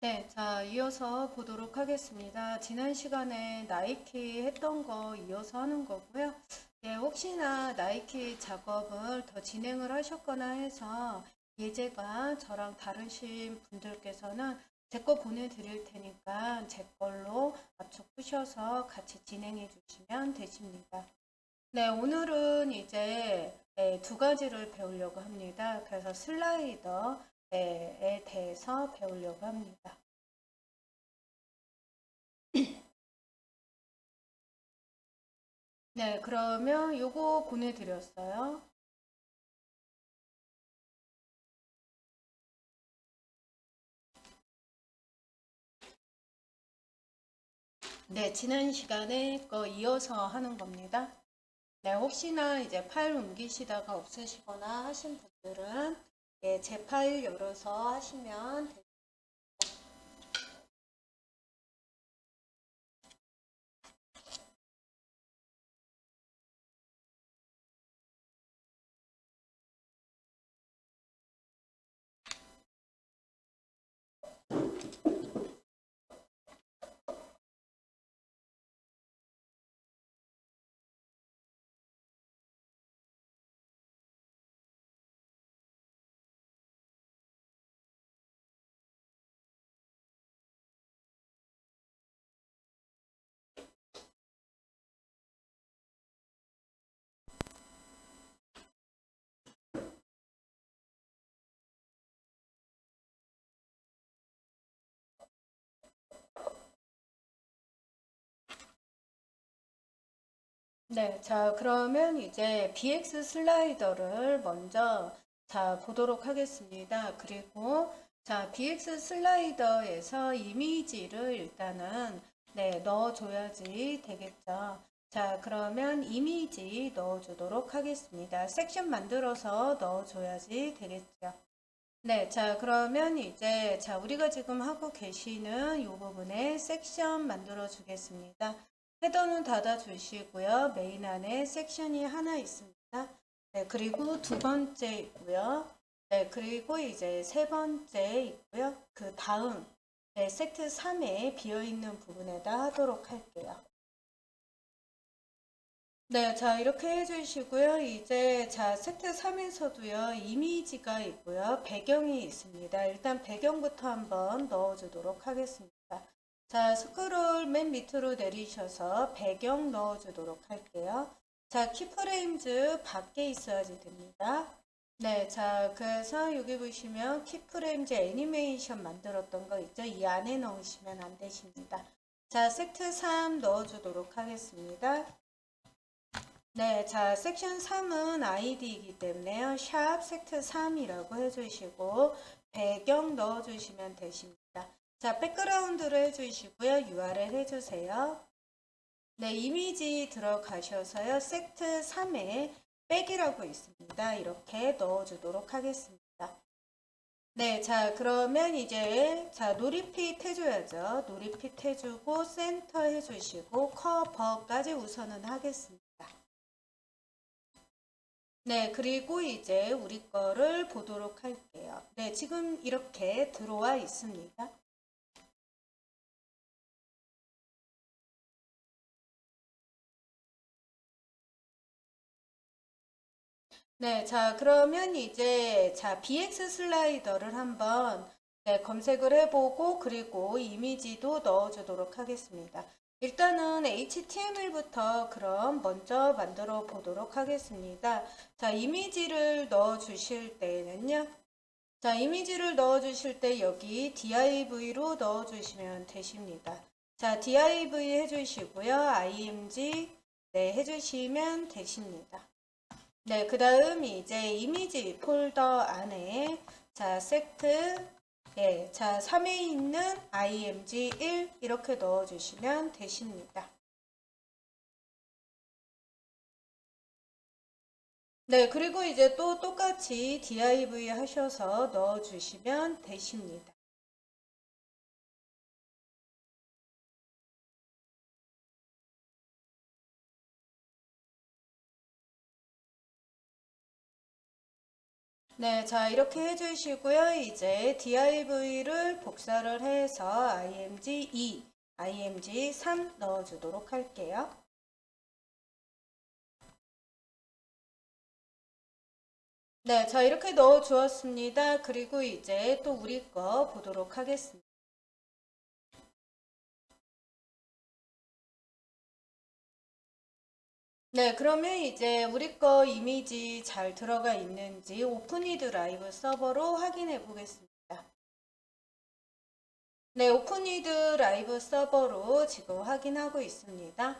네, 자, 이어서 보도록 하겠습니다. 지난 시간에 나이키 했던 거 이어서 하는 거고요. 예, 혹시나 나이키 작업을 더 진행을 하셨거나 해서 예제가 저랑 다르신 분들께서는 제 거 보내드릴 테니까 제 걸로 맞춰 푸셔서 같이 진행해 주시면 되십니다. 네, 오늘은 이제 두 가지를 배우려고 합니다. 그래서 슬라이더에 대해서 배우려고 합니다. 네, 그러면 요거 보내드렸어요. 네, 지난 시간에 거 이어서 하는 겁니다. 네, 혹시나 이제 파일 옮기시다가 없으시거나 하신 분들은 예, 제 파일 열어서 하시면 됩니다. 네, 자, 그러면 이제 BX 슬라이더를 먼저 자, 보도록 하겠습니다. 그리고 자, BX 슬라이더에서 이미지를 일단은 네, 넣어줘야지 되겠죠. 자, 그러면 이미지 넣어주도록 하겠습니다. 섹션 만들어서 넣어줘야지 되겠죠. 네, 자, 그러면 이제, 자, 우리가 지금 하고 계시는 이 부분에 섹션 만들어 주겠습니다. 헤더는 닫아 주시고요. 메인 안에 섹션이 하나 있습니다. 네, 그리고 두 번째 있고요. 네, 그리고 이제 세 번째 있고요. 그 다음, 네, 세트 3에 비어있는 부분에다 하도록 할게요. 네, 자, 이렇게 해주시고요. 이제, 자, 세트 3에서도요, 이미지가 있고요, 배경이 있습니다. 일단 배경부터 한번 넣어주도록 하겠습니다. 자, 스크롤 맨 밑으로 내리셔서 배경 넣어주도록 할게요. 자, 키프레임즈 밖에 있어야지 됩니다. 네, 자, 그래서 여기 보시면 키프레임즈 애니메이션 만들었던 거 있죠? 이 안에 넣으시면 안 되십니다. 자, 세트 3 넣어주도록 하겠습니다. 네, 자, 섹션 3은 아이디이기 때문에요. 샵 섹트 3이라고 해주시고 배경 넣어주시면 되십니다. 자, 백그라운드를 해주시고요. URL 해주세요. 네, 이미지 들어가셔서요. 섹트 3에 백이라고 있습니다. 이렇게 넣어주도록 하겠습니다. 네, 자, 그러면 이제, 자, 놀이핏 해줘야죠. 놀이핏 해주고, 센터 해주시고, 커버까지 우선은 하겠습니다. 네, 그리고 이제 우리 거를 보도록 할게요. 네, 지금 이렇게 들어와 있습니다. 네, 자, 그러면 이제, 자, BX 슬라이더를 한번 네, 검색을 해보고, 그리고 이미지도 넣어주도록 하겠습니다. 일단은 HTML부터 그럼 먼저 만들어 보도록 하겠습니다. 자, 이미지를 넣어 주실 때는요. 자, 이미지를 넣어 주실 때 여기 div로 넣어 주시면 되십니다. 자, div 해 주시고요. img 네, 해 주시면 되십니다. 네, 그 다음 이제 이미지 폴더 안에 자, 섹트 예, 자, 3에 있는 img1 이렇게 넣어 주시면 되십니다. 네, 그리고 이제 또 똑같이 div 하셔서 넣어 주시면 되십니다. 네, 자, 이렇게 해주시고요. 이제 div를 복사를 해서 img 2, img 3 넣어주도록 할게요. 네, 자, 이렇게 넣어주었습니다. 그리고 이제 또 우리 거 보도록 하겠습니다. 네, 그러면 이제 우리 거 이미지 잘 들어가 있는지 오픈이드 라이브 서버로 확인해 보겠습니다. 네, 오픈이드 라이브 서버로 지금 확인하고 있습니다.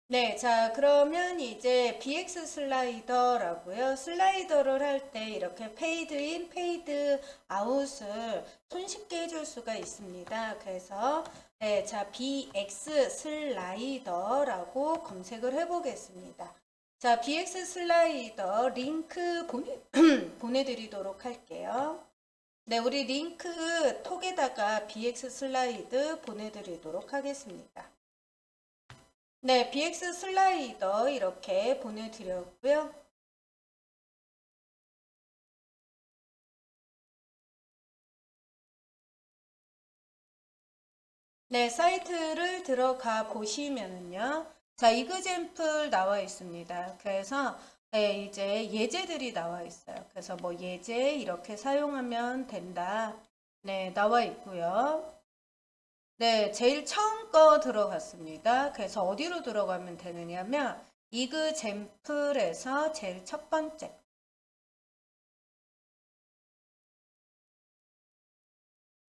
네, 자, 그러면 이제 BX 슬라이더라고요. 슬라이더를 할 때 이렇게 페이드 인, 페이드 아웃을 손쉽게 해줄 수가 있습니다. 그래서 네, 자, BX 슬라이더라고 검색을 해보겠습니다. 자, BX 슬라이더 링크 보내드리도록 할게요. 네, 우리 링크 톡에다가 BX 슬라이드 보내드리도록 하겠습니다. 네, BX 슬라이더 이렇게 보내드렸고요. 네, 사이트를 들어가 보시면은요. 자, 이그젬플 나와 있습니다. 그래서 네, 이제 예제들이 나와 있어요. 그래서 뭐 예제 이렇게 사용하면 된다. 네, 나와 있고요. 네, 제일 처음 거 들어갔습니다. 그래서 어디로 들어가면 되느냐면 이그젬플에서 제일 첫 번째.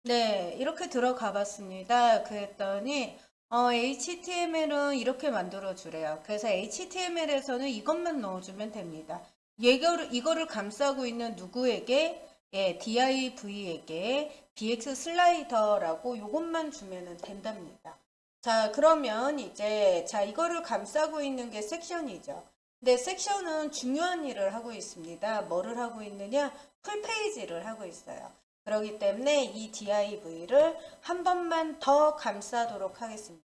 네, 이렇게 들어가 봤습니다. 그랬더니 HTML은 이렇게 만들어 주래요. 그래서 HTML에서는 이것만 넣어주면 됩니다. 이거를 감싸고 있는 누구에게? 예, div에게 bx 슬라이더라고 이것만 주면 된답니다. 자, 그러면 이제 자 이거를 감싸고 있는 게 섹션이죠. 근데 섹션은 중요한 일을 하고 있습니다. 뭐를 하고 있느냐? 풀페이지를 하고 있어요. 그렇기 때문에 이 div를 한 번만 더 감싸도록 하겠습니다.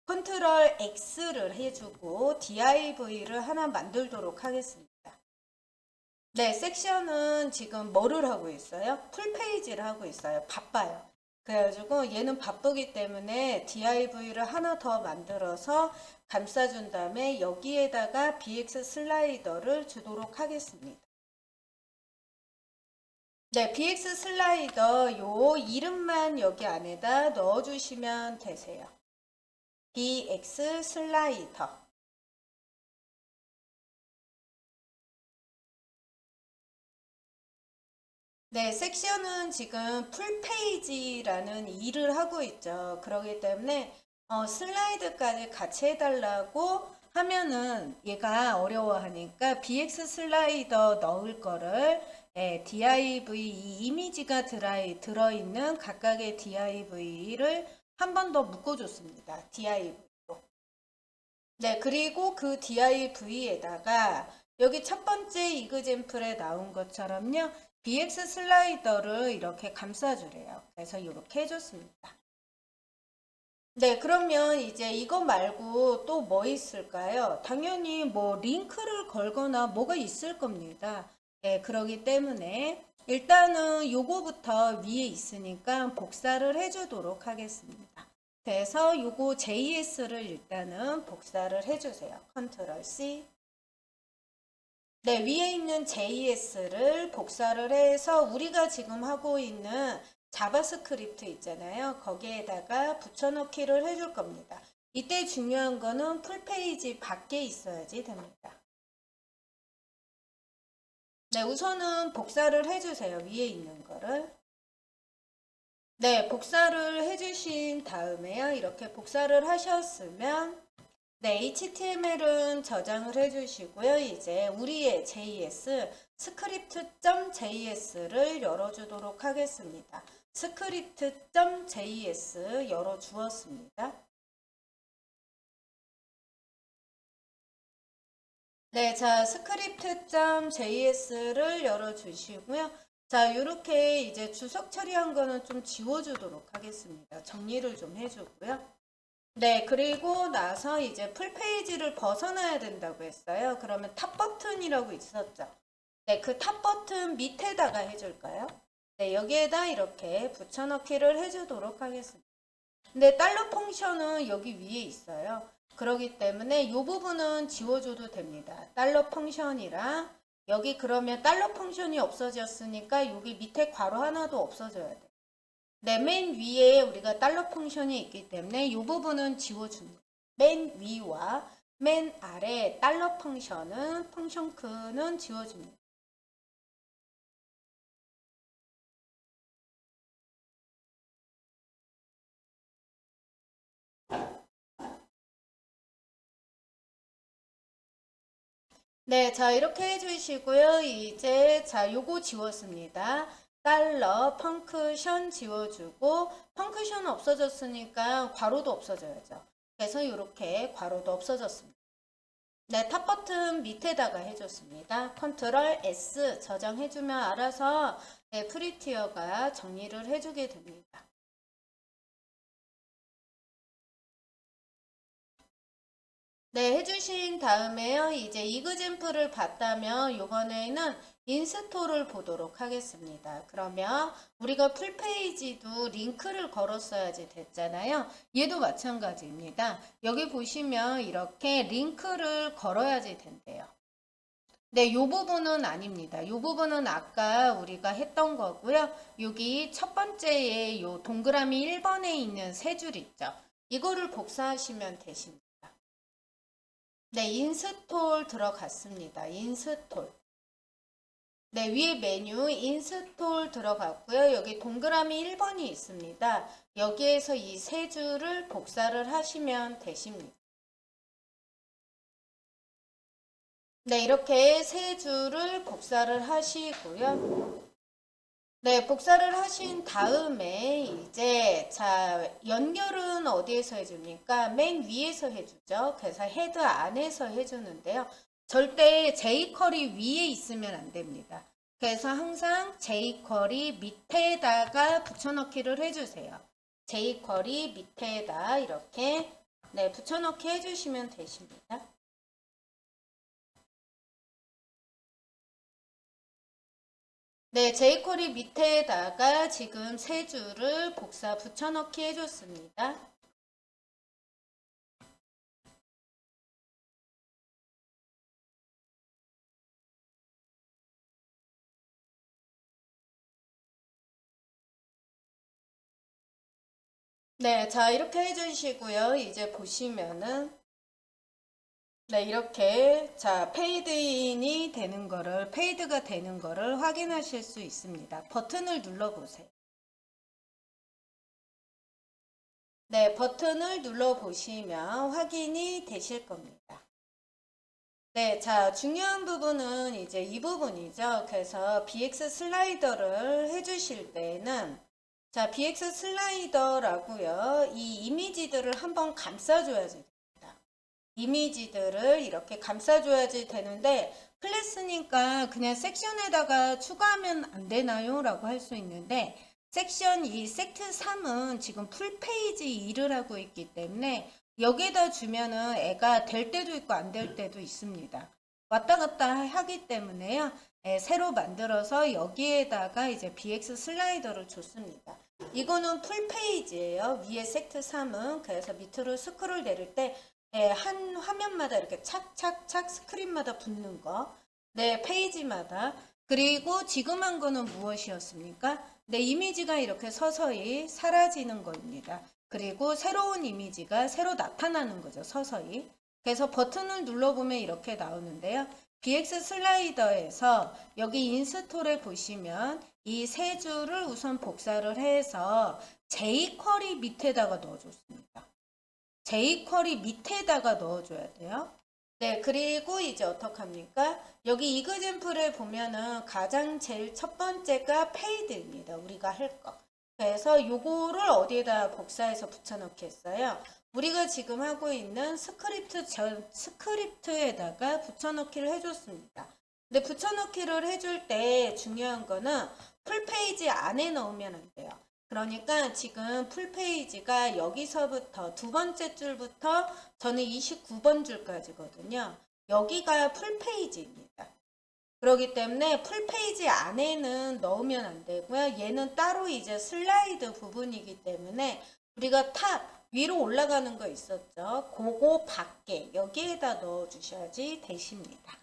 컨트롤 X를 해주고 div를 하나 만들도록 하겠습니다. 네, 섹션은 지금 뭐를 하고 있어요? 풀페이지를 하고 있어요. 바빠요. 그래가지고 얘는 바쁘기 때문에 div를 하나 더 만들어서 감싸준 다음에 여기에다가 bx 슬라이더를 주도록 하겠습니다. 네, bx 슬라이더 요 이름만 여기 안에다 넣어주시면 되세요. bx 슬라이더. 네, 섹션은 지금 풀페이지라는 일을 하고 있죠. 그렇기 때문에 슬라이드까지 같이 해달라고 하면은 얘가 어려워하니까 BX 슬라이더 넣을 거를 div 이 이미지가 들어있는 각각의 div를 한 번 더 묶어줬습니다. div로. 네, 그리고 그 div에다가 여기 첫 번째 이그젬플에 나온 것처럼요. BX 슬라이더를 이렇게 감싸주래요. 그래서 이렇게 해줬습니다. 네, 그러면 이제 이거 말고 또 뭐 있을까요? 당연히 뭐 링크를 걸거나 뭐가 있을 겁니다. 네, 그러기 때문에 일단은 요거부터 위에 있으니까 복사를 해주도록 하겠습니다. 그래서 요거 JS를 일단은 복사를 해주세요. 컨트롤 C. 네, 위에 있는 JS를 복사를 해서 우리가 지금 하고 있는 자바스크립트 있잖아요. 거기에다가 붙여넣기를 해줄 겁니다. 이때 중요한 거는 풀페이지 밖에 있어야지 됩니다. 네, 우선은 복사를 해주세요. 위에 있는 거를. 네, 복사를 해주신 다음에요. 이렇게 복사를 하셨으면 네, HTML은 저장을 해주시고요. 이제 우리의 JS script.js를 열어주도록 하겠습니다. script.js 열어주었습니다. 네, 자, script.js를 열어주시고요. 자, 이렇게 이제 주석 처리한 거는 좀 지워주도록 하겠습니다. 정리를 좀 해주고요. 네, 그리고 나서 이제 풀페이지를 벗어나야 된다고 했어요. 그러면 탑 버튼이라고 있었죠. 네, 그 탑 버튼 밑에다가 해줄까요? 네, 여기에다 이렇게 붙여넣기를 해주도록 하겠습니다. 근데 달러 펑션은 여기 위에 있어요. 그렇기 때문에 이 부분은 지워줘도 됩니다. 달러 펑션이랑 여기 그러면 달러 펑션이 없어졌으니까 여기 밑에 괄호 하나도 없어져야 돼요. 네, 맨 위에 우리가 달러 펑션이 있기 때문에 이 부분은 지워줍니다. 맨 위와 맨 아래 달러 펑션은 펑션 크는 지워줍니다. 네, 자, 이렇게 해주시고요. 이제, 자, 요거 지웠습니다. 달러, 펑크션 지워주고, 펑크션 없어졌으니까 괄호도 없어져야죠. 그래서 이렇게 괄호도 없어졌습니다. 네, 탑 버튼 밑에다가 해줬습니다. 컨트롤 S 저장해주면 알아서 네, 프리티어가 정리를 해주게 됩니다. 네, 해주신 다음에요. 이제 이그젠플을 봤다면 이번에는 인스톨을 보도록 하겠습니다. 그러면 우리가 풀페이지도 링크를 걸었어야지 됐잖아요. 얘도 마찬가지입니다. 여기 보시면 이렇게 링크를 걸어야지 된대요. 네, 요 부분은 아닙니다. 요 부분은 아까 우리가 했던 거고요. 여기 첫 번째에 요 동그라미 1번에 있는 세 줄 있죠. 이거를 복사하시면 되십니다. 네, 인스톨 들어갔습니다. 인스톨. 네, 위에 메뉴 인스톨 들어갔고요. 여기 동그라미 1번이 있습니다. 여기에서 이 세 줄을 복사를 하시면 되십니다. 네, 이렇게 세 줄을 복사를 하시고요. 네, 복사를 하신 다음에 이제 자 연결은 어디에서 해줍니까? 맨 위에서 해주죠. 그래서 헤드 안에서 해주는데요. 절대 jQuery 위에 있으면 안 됩니다. 그래서 항상 jQuery 밑에다가 붙여넣기를 해주세요. jQuery 밑에다 이렇게 네 붙여넣기 해주시면 되십니다. 네, jQuery 밑에다가 지금 세 줄을 복사 붙여넣기 해줬습니다. 네, 자 이렇게 해주시고요. 이제 보시면은 네, 이렇게 자 페이드인이 되는 거를 페이드가 되는 거를 확인하실 수 있습니다. 버튼을 눌러 보세요. 네, 버튼을 눌러 보시면 확인이 되실 겁니다. 네, 자 중요한 부분은 이제 이 부분이죠. 그래서 BX 슬라이더를 해주실 때는 자 BX 슬라이더라고요. 이 이미지들을 한번 감싸줘야지. 이미지들을 이렇게 감싸줘야지 되는데 클래스니까 그냥 섹션에다가 추가하면 안 되나요? 라고 할 수 있는데 섹션 이 섹트 3은 지금 풀페이지 2를 하고 있기 때문에 여기에다 주면은 애가 될 때도 있고 안 될 때도 있습니다. 왔다 갔다 하기 때문에요. 새로 만들어서 여기에다가 이제 BX 슬라이더를 줬습니다. 이거는 풀페이지예요. 위에 섹트 3은 그래서 밑으로 스크롤 내릴 때 한 화면마다 이렇게 착착착 스크린마다 붙는 거. 네, 페이지마다. 그리고 지금 한 거는 무엇이었습니까? 네, 이미지가 이렇게 서서히 사라지는 겁니다. 그리고 새로운 이미지가 새로 나타나는 거죠, 서서히. 그래서 버튼을 눌러보면 이렇게 나오는데요. BX 슬라이더에서 여기 인스톨에 보시면 이 세 줄을 우선 복사를 해서 jQuery 밑에다가 넣어줬습니다. jQuery 밑에다가 넣어줘야 돼요. 네, 그리고 이제 어떡합니까? 여기 이그젠플에 보면은 가장 제일 첫 번째가 페이드입니다. 우리가 할 거. 그래서 요거를 어디에다 복사해서 붙여넣기 했어요. 우리가 지금 하고 있는 스크립트에다가 붙여넣기를 해줬습니다. 근데 붙여넣기를 해줄 때 중요한 거는 풀페이지 안에 넣으면 안 돼요. 그러니까 지금 풀페이지가 여기서부터 두 번째 줄부터 저는 29번 줄까지거든요. 여기가 풀페이지입니다. 그렇기 때문에 풀페이지 안에는 넣으면 안 되고요. 얘는 따로 이제 슬라이드 부분이기 때문에 우리가 탑 위로 올라가는 거 있었죠. 그거 밖에 여기에다 넣어 주셔야지 되십니다.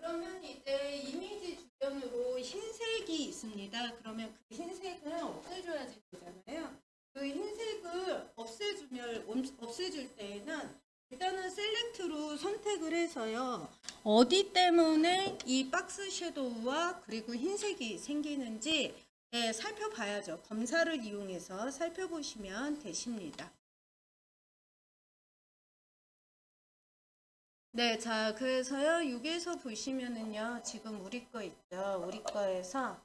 그러면 이제 이미지 주변으로 흰색이 있습니다. 그러면 그 흰색을 없애줘야지 되잖아요. 그 흰색을 없애줄 때에는 일단은 셀렉트로 선택을 해서요. 어디 때문에 이 박스 섀도우와 그리고 흰색이 생기는지 살펴봐야죠. 검사를 이용해서 살펴보시면 되십니다. 네, 자, 그래서요, 여기에서 보시면은요, 지금 우리 거 있죠. 우리 거에서,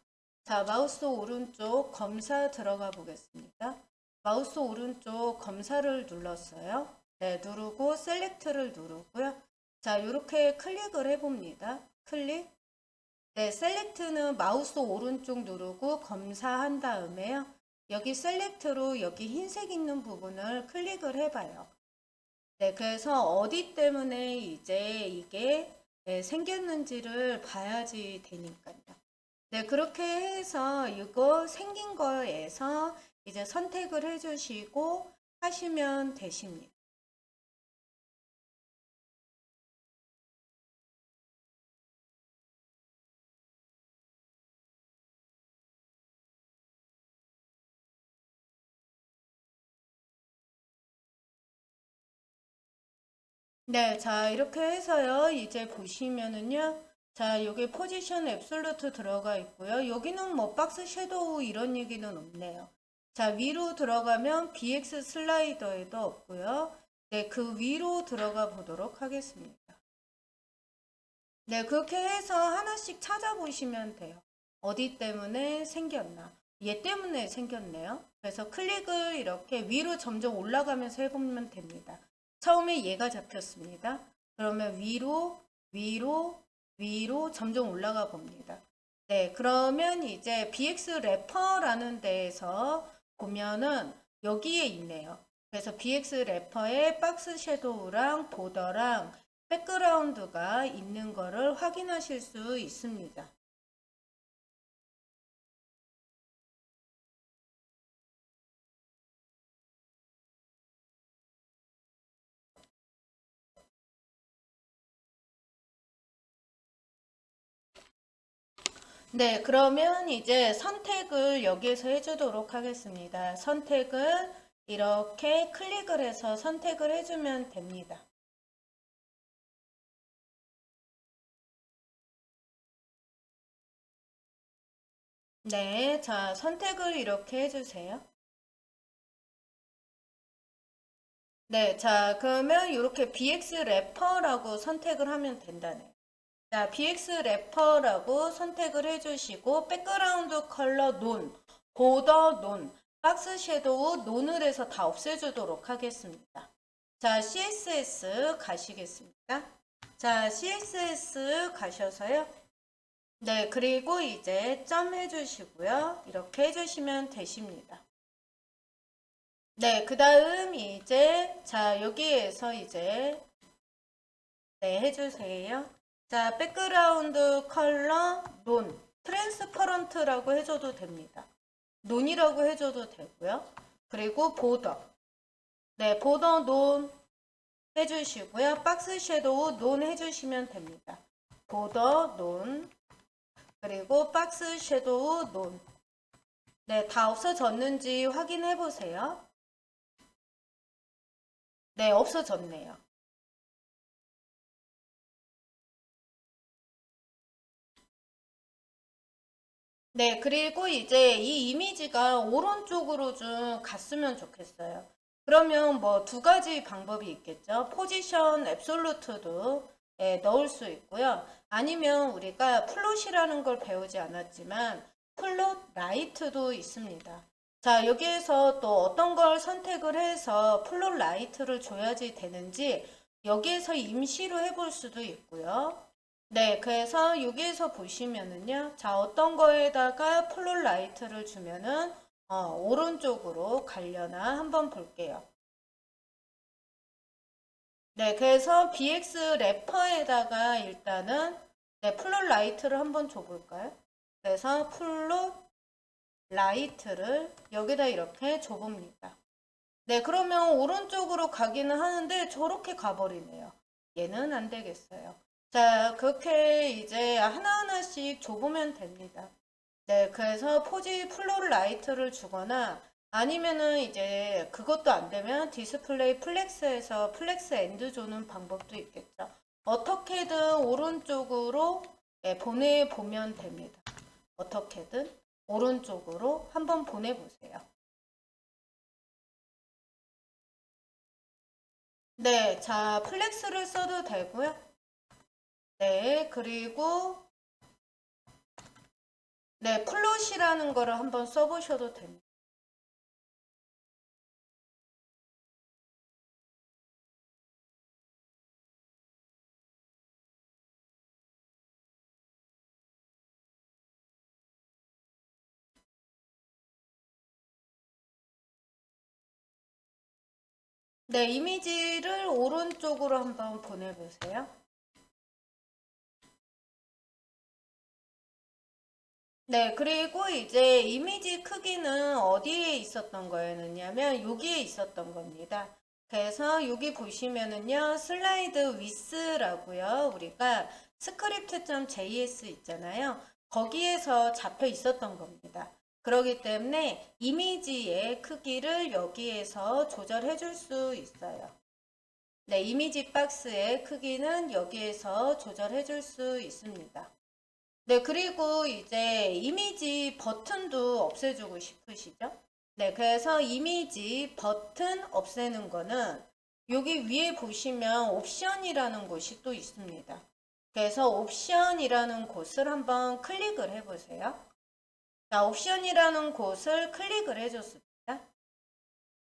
자, 마우스 오른쪽 검사 들어가 보겠습니다. 마우스 오른쪽 검사를 눌렀어요. 네, 누르고 셀렉트를 누르고요. 자, 이렇게 클릭을 해봅니다. 클릭. 네, 셀렉트는 마우스 오른쪽 누르고 검사한 다음에요. 여기 셀렉트로 여기 흰색 있는 부분을 클릭을 해봐요. 네, 그래서 어디 때문에 이제 이게 생겼는지를 봐야지 되니까요. 네, 그렇게 해서 이거 생긴 거에서 이제 선택을 해주시고 하시면 되십니다. 네, 자, 이렇게 해서요. 이제 보시면은요. 자, 여기 포지션 앱솔루트 들어가 있고요. 여기는 뭐 박스 섀도우 이런 얘기는 없네요. 자, 위로 들어가면 BX 슬라이더에도 없고요. 네, 그 위로 들어가 보도록 하겠습니다. 네, 그렇게 해서 하나씩 찾아보시면 돼요. 어디 때문에 생겼나. 얘 때문에 생겼네요. 그래서 클릭을 이렇게 위로 점점 올라가면서 해보면 됩니다. 처음에 얘가 잡혔습니다. 그러면 위로 점점 올라가 봅니다. 네, 그러면 이제 BX 래퍼라는 데에서 보면은 여기에 있네요. 그래서 BX 래퍼에 박스 섀도우랑 보더랑 백그라운드가 있는 거를 확인하실 수 있습니다. 네, 그러면 이제 선택을 여기에서 해주도록 하겠습니다. 선택은 이렇게 클릭을 해서 선택을 해주면 됩니다. 네, 자, 선택을 이렇게 해주세요. 네, 자, 그러면 이렇게 BX 래퍼라고 선택을 하면 된다네요. 자, BX 래퍼라고 선택을 해주시고, 백그라운드 컬러 논, 보더 논, 박스 섀도우 논을 해서 다 없애주도록 하겠습니다. 자, CSS 가시겠습니다. 자, CSS 가셔서요. 네, 그리고 이제 점 해주시고요. 이렇게 해주시면 되십니다. 네, 그 다음 이제, 자, 여기에서 이제, 네, 해주세요. 자, 백그라운드 컬러 논, 트랜스퍼런트라고 해줘도 됩니다. 논이라고 해줘도 되고요. 그리고 보더. 네, 보더 논 해주시고요. 박스 섀도우 논 해주시면 됩니다. 보더 논, 그리고 박스 섀도우 논. 네, 다 없어졌는지 확인해 보세요. 네, 없어졌네요. 네, 그리고 이제 이 이미지가 오른쪽으로 좀 갔으면 좋겠어요. 그러면 뭐 두 가지 방법이 있겠죠. 포지션 앱솔루트도 넣을 수 있고요. 아니면 우리가 플롯이라는 걸 배우지 않았지만 플롯 라이트도 있습니다. 자, 여기에서 또 어떤 걸 선택을 해서 플롯 라이트를 줘야지 되는지 여기에서 임시로 해볼 수도 있고요. 네, 그래서 여기에서 보시면은요. 자, 어떤 거에다가 플롯 라이트를 주면은 오른쪽으로 가려나 한번 볼게요. 네, 그래서 BX 래퍼에다가 일단은 네, 플롯 라이트를 한번 줘볼까요? 그래서 플롯 라이트를 여기다 이렇게 줘봅니다. 네, 그러면 오른쪽으로 가기는 하는데 저렇게 가버리네요. 얘는 안 되겠어요. 자, 그렇게 이제 하나하나씩 줘보면 됩니다. 네, 그래서 포지 플로우 라이트를 주거나 아니면은 이제 그것도 안 되면 디스플레이 플렉스에서 플렉스 엔드 주는 방법도 있겠죠. 어떻게든 오른쪽으로 보내보면 됩니다. 어떻게든 오른쪽으로 한번 보내보세요. 네, 자, 플렉스를 써도 되고요. 네, 그리고 네, 플롯이라는 거를 한번 써보셔도 됩니다. 네, 이미지를 오른쪽으로 한번 보내보세요. 네, 그리고 이제 이미지 크기는 어디에 있었던 거였냐면 여기에 있었던 겁니다. 그래서 여기 보시면은요, 슬라이드 위스라고요. 우리가 스크립트.js 있잖아요. 거기에서 잡혀 있었던 겁니다. 그렇기 때문에 이미지의 크기를 여기에서 조절해 줄 수 있어요. 네, 이미지 박스의 크기는 여기에서 조절해 줄 수 있습니다. 네, 그리고 이제 이미지 버튼도 없애주고 싶으시죠? 네, 그래서 이미지 버튼 없애는 거는 여기 위에 보시면 옵션이라는 곳이 또 있습니다. 그래서 옵션이라는 곳을 한번 클릭을 해보세요. 자, 옵션이라는 곳을 클릭을 해줬습니다.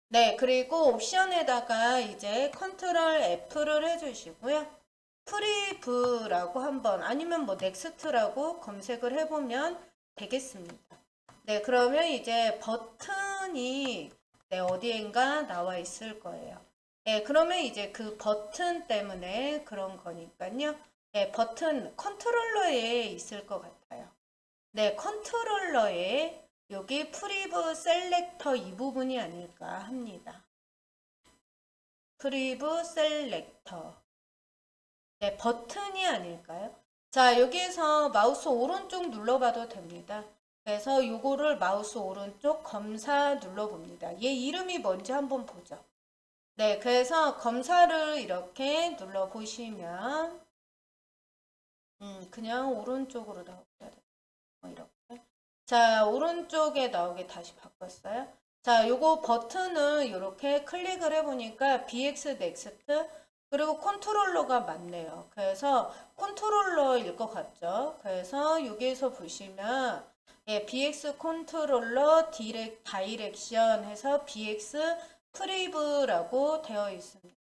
네, 그리고 옵션에다가 이제 컨트롤 F를 해주시고요. 프리브라고 한번 아니면 뭐 넥스트라고 검색을 해보면 되겠습니다. 네, 그러면 이제 버튼이 네, 어디엔가 나와 있을 거예요. 네, 그러면 이제 그 버튼 때문에 그런 거니까요. 네, 버튼 컨트롤러에 있을 것 같아요. 네, 컨트롤러에 여기 프리브 셀렉터 이 부분이 아닐까 합니다. 프리브 셀렉터. 네, 버튼이 아닐까요? 자, 여기에서 마우스 오른쪽 눌러봐도 됩니다. 그래서 요거를 마우스 오른쪽 검사 눌러봅니다. 얘 이름이 뭔지 한번 보죠. 네, 그래서 검사를 이렇게 눌러보시면 그냥 오른쪽으로 나오게 돼요. 이렇게. 자, 오른쪽에 나오게 다시 바꿨어요. 자, 요거 버튼은 이렇게 클릭을 해보니까 BX 넥스트 그리고 컨트롤러가 맞네요. 그래서 컨트롤러일 것 같죠. 그래서 여기에서 보시면 예, BX 컨트롤러 다이렉션 해서 BX 프리브라고 되어 있습니다.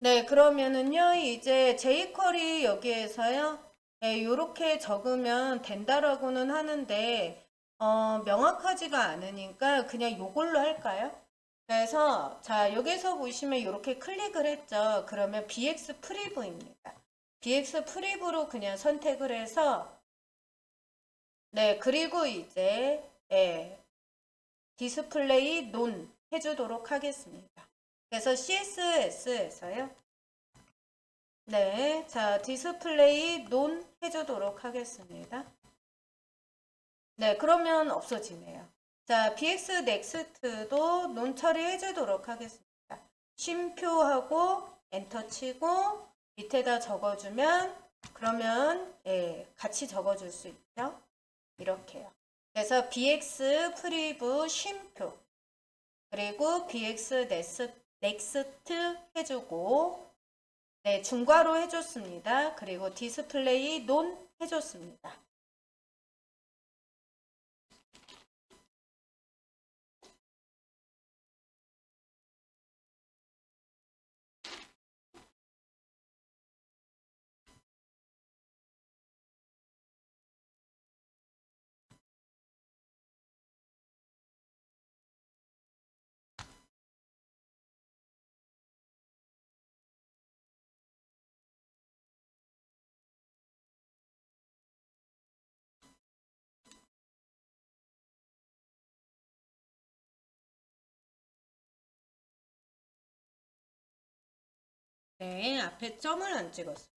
네, 그러면은요, 이제 jQuery 여기에서요, 네, 요렇게 적으면 된다라고는 하는데, 명확하지가 않으니까 그냥 요걸로 할까요? 그래서, 자, 여기서 보시면 이렇게 클릭을 했죠. 그러면 BX 프리브입니다. BX 프리브로 그냥 선택을 해서, 네, 그리고 이제, 예, 디스플레이 논 해주도록 하겠습니다. 그래서 CSS에서요. 네, 자, 디스플레이 논 해주도록 하겠습니다. 네, 그러면 없어지네요. 자, BX 넥스트도 논 처리해주도록 하겠습니다. 쉼표하고 엔터 치고 밑에다 적어주면 그러면 예, 같이 적어줄 수 있죠. 이렇게요. 그래서 BX 프리브 쉼표 그리고 BX 넥스트 해주고 네, 중괄호 해줬습니다. 그리고 디스플레이 논 해줬습니다. 네, 앞에 점을 안 찍었어요.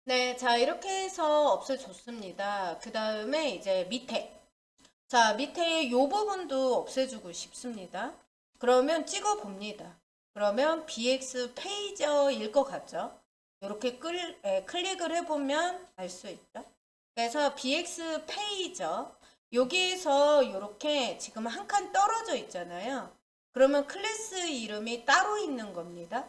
네, 자, 이렇게 해서 없애줬습니다. 그 다음에 이제 밑에. 자, 밑에 이 부분도 없애주고 싶습니다. 그러면 찍어 봅니다. 그러면 BX 페이저일 것 같죠? 이렇게 클릭을 해보면 알 수 있죠. 그래서 BX 페이저, 여기에서 이렇게 지금 한 칸 떨어져 있잖아요. 그러면 클래스 이름이 따로 있는 겁니다.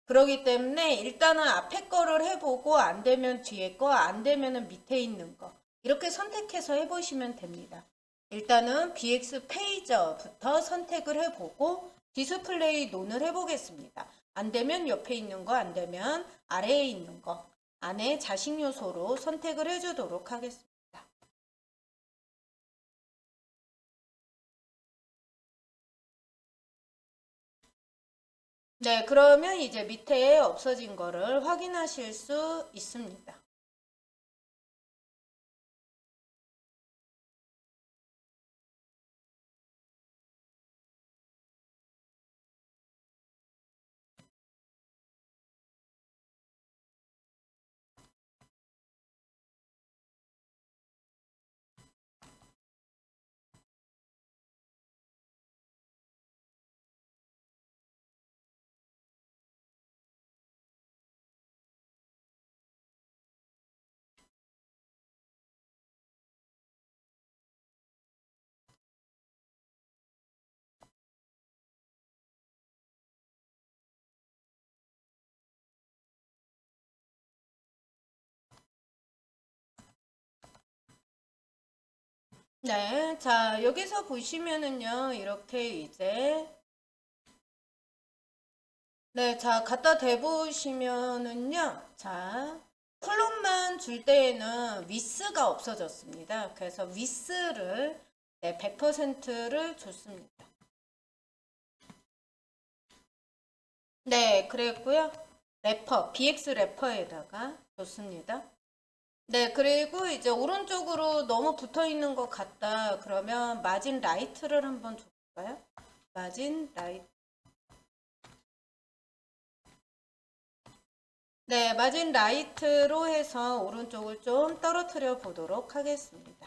그러기 때문에 일단은 앞에 거를 해보고 안 되면 뒤에 거, 안 되면은 밑에 있는 거 이렇게 선택해서 해보시면 됩니다. 일단은 BX 페이저부터 선택을 해보고 디스플레이 논을 해보겠습니다. 안 되면 옆에 있는 거, 안 되면 아래에 있는 거 안에 자식 요소로 선택을 해주도록 하겠습니다. 네, 그러면 이제 밑에 없어진 거를 확인하실 수 있습니다. 네, 자, 여기서 보시면은요, 이렇게 이제, 네, 자, 갖다 대보시면은요, 자, 클럽만 줄 때에는 위스가 없어졌습니다. 그래서 위스를, 네, 100%를 줬습니다. 네, 그랬고요. 래퍼, BX 래퍼에다가 줬습니다. 네, 그리고 이제 오른쪽으로 너무 붙어 있는 것 같다. 그러면 마진 라이트를 한번 줘볼까요? 마진 라이트. 네, 마진 라이트로 해서 오른쪽을 좀 떨어뜨려 보도록 하겠습니다.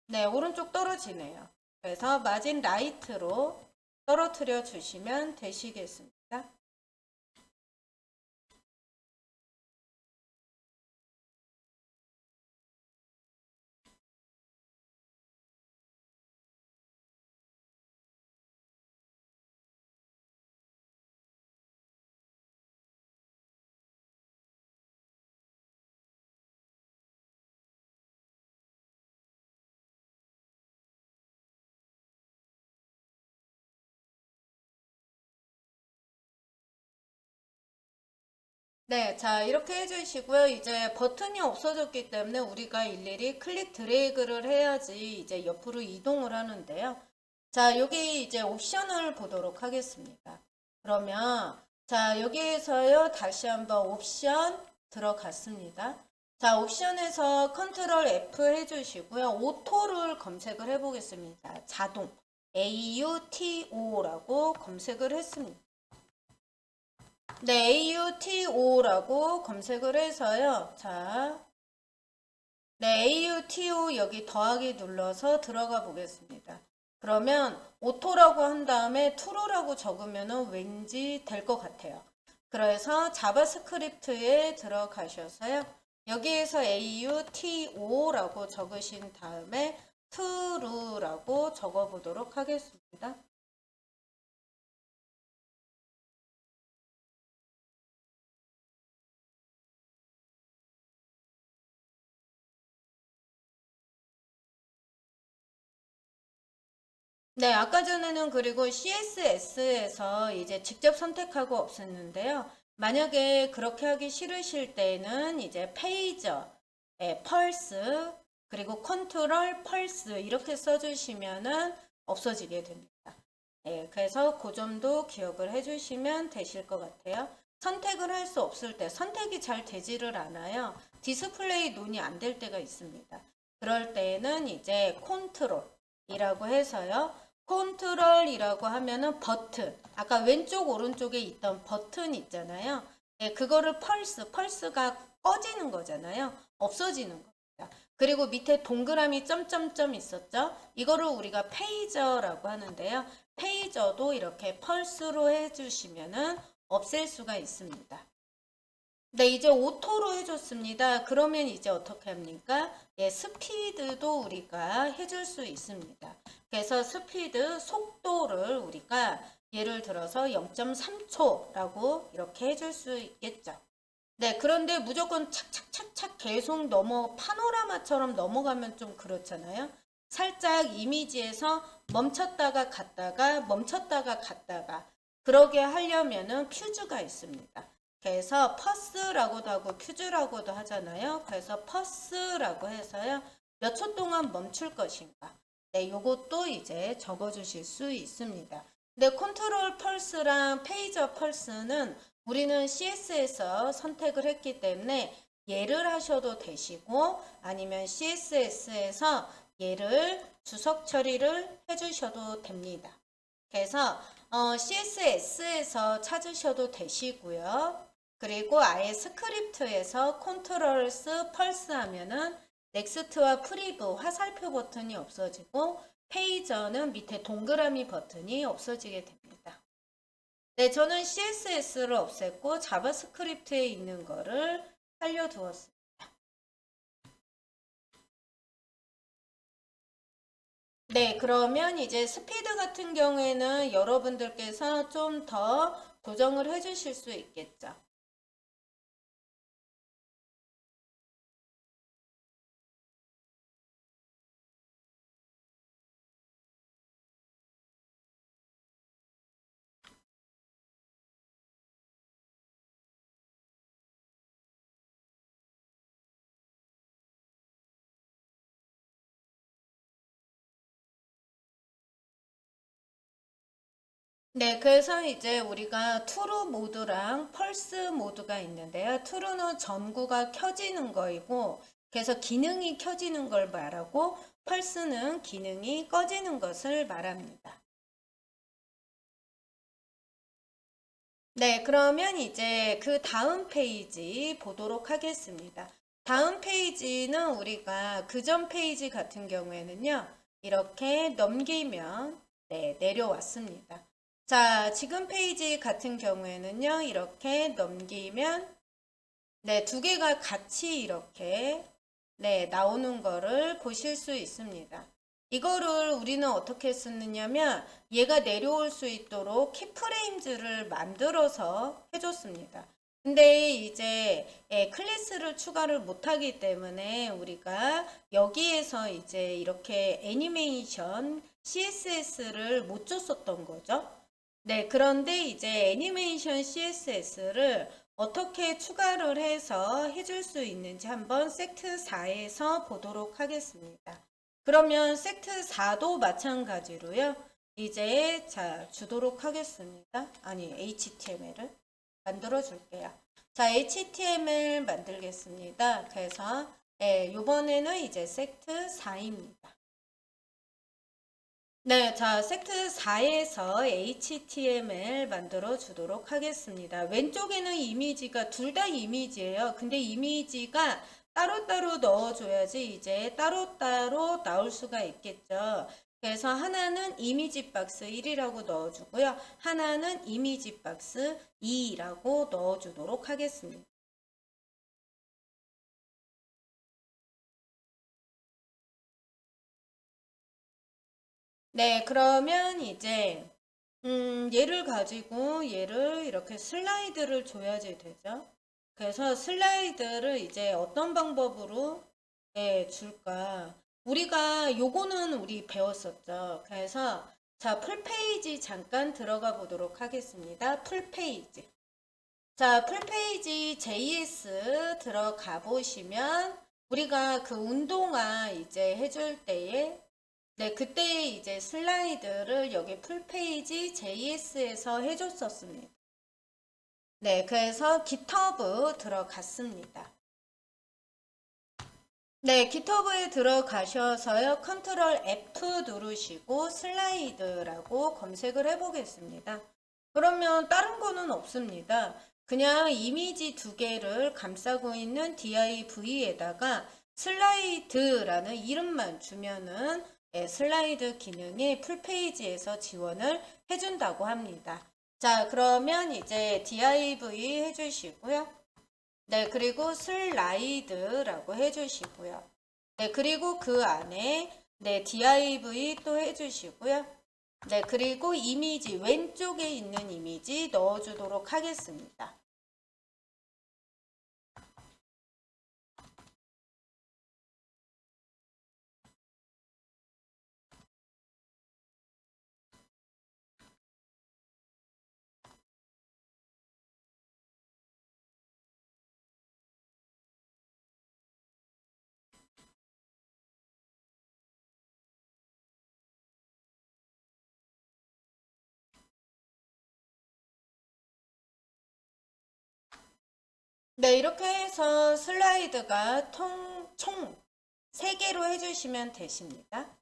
네, 오른쪽 떨어지네요. 그래서 마진 라이트로 떨어뜨려 주시면 되시겠습니다. 네, 자, 이렇게 해주시고요. 이제 버튼이 없어졌기 때문에 우리가 일일이 클릭 드래그를 해야지 이제 옆으로 이동을 하는데요. 자, 여기 이제 옵션을 보도록 하겠습니다. 그러면, 자, 여기에서요, 다시 한번 옵션 들어갔습니다. 자, 옵션에서 컨트롤 F 해주시고요. 오토를 검색을 해보겠습니다. 자동, AUTO라고 검색을 했습니다. 네, AUTO라고 검색을 해서요. 자, 네, AUTO 여기 더하기 눌러서 들어가 보겠습니다. 그러면 오토라고 한 다음에 true라고 적으면 왠지 될 것 같아요. 그래서 자바스크립트에 들어가셔서요. 여기에서 AUTO라고 적으신 다음에 true라고 적어 보도록 하겠습니다. 네, 아까 전에는 그리고 CSS에서 이제 직접 선택하고 없앴는데요. 만약에 그렇게 하기 싫으실 때는 이제 페이저, 펄스, 그리고 컨트롤 펄스 이렇게 써주시면은 없어지게 됩니다. 그래서 그 점도 기억을 해주시면 되실 것 같아요. 선택을 할 수 없을 때 선택이 잘 되지를 않아요. 디스플레이 논이 안 될 때가 있습니다. 그럴 때에는 이제 컨트롤이라고 해서요. 컨트롤이라고 하면은 버튼. 아까 왼쪽 오른쪽에 있던 버튼 있잖아요. 네, 그거를 펄스가 꺼지는 거잖아요. 없어지는 겁니다. 그리고 밑에 동그라미 점점점 있었죠? 이거를 우리가 페이저라고 하는데요. 페이저도 이렇게 펄스로 해주시면은 없앨 수가 있습니다. 네, 이제 오토로 해줬습니다. 그러면 이제 어떻게 합니까? 예, 스피드도 우리가 해줄 수 있습니다. 그래서 스피드, 속도를 우리가 예를 들어서 0.3초라고 이렇게 해줄 수 있겠죠. 네, 그런데 무조건 착착착착 계속 파노라마처럼 넘어가면 좀 그렇잖아요. 살짝 이미지에서 멈췄다가 갔다가 그러게 하려면은 퓨즈가 있습니다. 그래서 퍼스라고도 하고 퓨즈라고도 하잖아요. 그래서 퍼스라고 해서요. 몇 초 동안 멈출 것인가. 네, 요것도 이제 적어 주실 수 있습니다. 근데 컨트롤 펄스랑 페이저 펄스는 우리는 CS에서 선택을 했기 때문에 얘를 하셔도 되시고 아니면 CSS에서 얘를 주석 처리를 해주셔도 됩니다. 그래서 CSS에서 찾으셔도 되시고요. 그리고 아예 스크립트에서 컨트롤스 펄스 하면은 넥스트와 프리브 화살표 버튼이 없어지고 페이저는 밑에 동그라미 버튼이 없어지게 됩니다. 네, 저는 CSS를 없앴고 자바스크립트에 있는 거를 살려두었습니다. 네, 그러면 이제 스피드 같은 경우에는 여러분들께서 좀 더 조정을 해 주실 수 있겠죠. 네, 그래서 이제 우리가 트루 모드랑 펄스 모드가 있는데요. 트루는 전구가 켜지는 거이고, 그래서 기능이 켜지는 걸 말하고, 펄스는 기능이 꺼지는 것을 말합니다. 네, 그러면 이제 그 다음 페이지 보도록 하겠습니다. 다음 페이지는 우리가 그 전 페이지 같은 경우에는요, 이렇게 넘기면, 네, 내려왔습니다. 자, 지금 페이지 같은 경우에는요, 이렇게 넘기면, 네, 두 개가 같이 이렇게, 네, 나오는 거를 보실 수 있습니다. 이거를 우리는 어떻게 쓰느냐면, 얘가 내려올 수 있도록 키프레임즈를 만들어서 해줬습니다. 근데 이제 클래스를 추가를 못하기 때문에 우리가 여기에서 이제 이렇게 애니메이션 CSS를 못 줬었던 거죠. 네, 그런데 이제 애니메이션 CSS를 어떻게 추가를 해서 해줄 수 있는지 한번 섹트 4에서 보도록 하겠습니다. 그러면 섹트 4도 마찬가지로요. 이제 주도록 하겠습니다. 아니, HTML을 만들어 줄게요. 자, HTML 만들겠습니다. 그래서 이번에는 이제 섹트 4입니다. 네, 자, 섹트 4에서 HTML 만들어 주도록 하겠습니다. 왼쪽에는 이미지가 둘 다 이미지예요. 근데 이미지가 따로따로 넣어줘야지 이제 따로따로 나올 수가 있겠죠. 그래서 하나는 이미지 박스 1이라고 넣어주고요. 하나는 이미지 박스 2라고 넣어주도록 하겠습니다. 네, 그러면 이제 얘를 가지고 얘를 이렇게 슬라이드를 줘야지 되죠. 그래서 슬라이드를 이제 어떤 방법으로 줄까? 우리가 요거는 우리 배웠었죠. 그래서 자, 풀페이지 잠깐 들어가 보도록 하겠습니다. 풀페이지. 자, 풀페이지 JS 들어가 보시면 우리가 그 운동화 이제 해줄 때에 네, 그때 이제 슬라이드를 여기 풀페이지 JS에서 해줬었습니다. 네, 그래서 GitHub 들어갔습니다. 네, GitHub에 들어가셔서요. 컨트롤 F 누르시고 슬라이드라고 검색을 해보겠습니다. 그러면 다른 거는 없습니다. 그냥 이미지 두 개를 감싸고 있는 div에다가 슬라이드라는 이름만 주면은 슬라이드 기능이 풀페이지에서 지원을 해준다고 합니다. 자, 그러면 이제 div 해주시고요. 네, 그리고 슬라이드라고 해주시고요. 네, 그리고 그 안에 네, div 또 해주시고요. 네, 그리고 이미지 왼쪽에 있는 이미지 넣어주도록 하겠습니다. 네, 이렇게 해서 슬라이드가 총 3개로 해주시면 되십니다.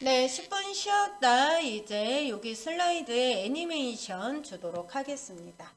네, 10분 쉬었다 이제 여기 슬라이드에 애니메이션 주도록 하겠습니다.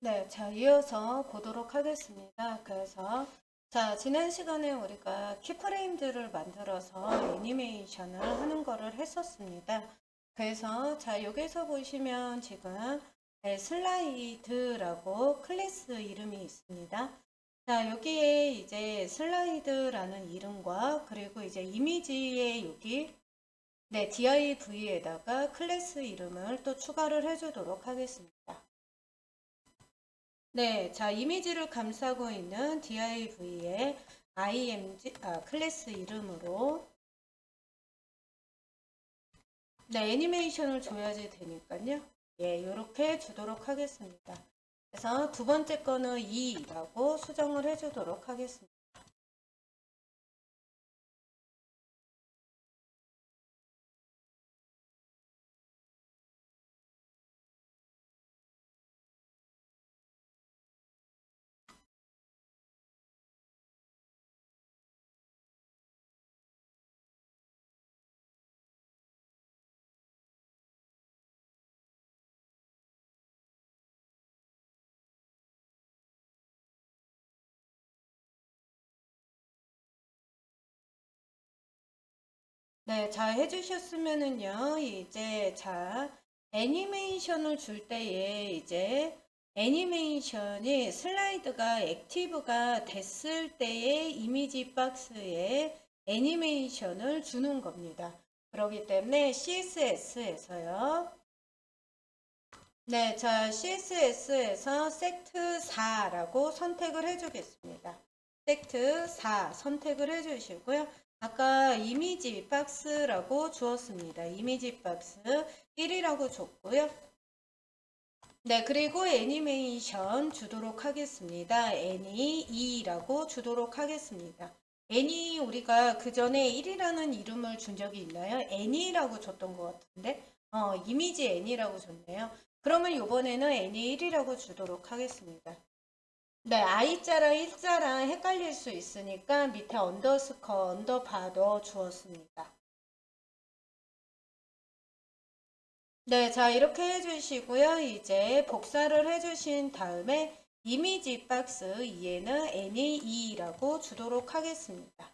네, 자, 이어서 보도록 하겠습니다. 그래서, 자, 지난 시간에 우리가 키프레임들을 만들어서 애니메이션을 하는 거를 했었습니다. 그래서, 자, 여기서 보시면 지금 슬라이드라고 클래스 이름이 있습니다. 자, 여기에 이제 슬라이드라는 이름과 그리고 이제 이미지에 여기 네, div에다가 클래스 이름을 또 추가를 해주도록 하겠습니다. 네, 자, 이미지를 감싸고 있는 div의 클래스 이름으로 네, 애니메이션을 줘야지 되니까요. 예, 이렇게 주도록 하겠습니다. 그래서 두 번째 거는 2라고 수정을 해주도록 하겠습니다. 네, 잘 해주셨으면은요, 이제, 자, 애니메이션을 줄 때에 이제 애니메이션이 슬라이드가 액티브가 됐을 때의 이미지 박스에 애니메이션을 주는 겁니다. 그렇기 때문에 CSS에서요. 네, 자, CSS에서 섹트4라고 선택을 해주겠습니다. 섹트4 선택을 해주시고요. 아까 이미지 박스라고 주었습니다. 이미지 박스 1이라고 줬고요. 네, 그리고 애니메이션 주도록 하겠습니다. 애니2라고 주도록 하겠습니다. 애니 우리가 그 전에 1이라는 이름을 준 적이 있나요? 애니라고 줬던 것 같은데 이미지 애니라고 줬네요. 그러면 이번에는 애니 1이라고 주도록 하겠습니다. 네, I자랑 1자랑 헷갈릴 수 있으니까 밑에 언더스커, 언더바 넣어 주었습니다. 네, 자, 이렇게 해주시고요. 이제 복사를 해주신 다음에 이미지 박스 2에는 n이 2라고 주도록 하겠습니다.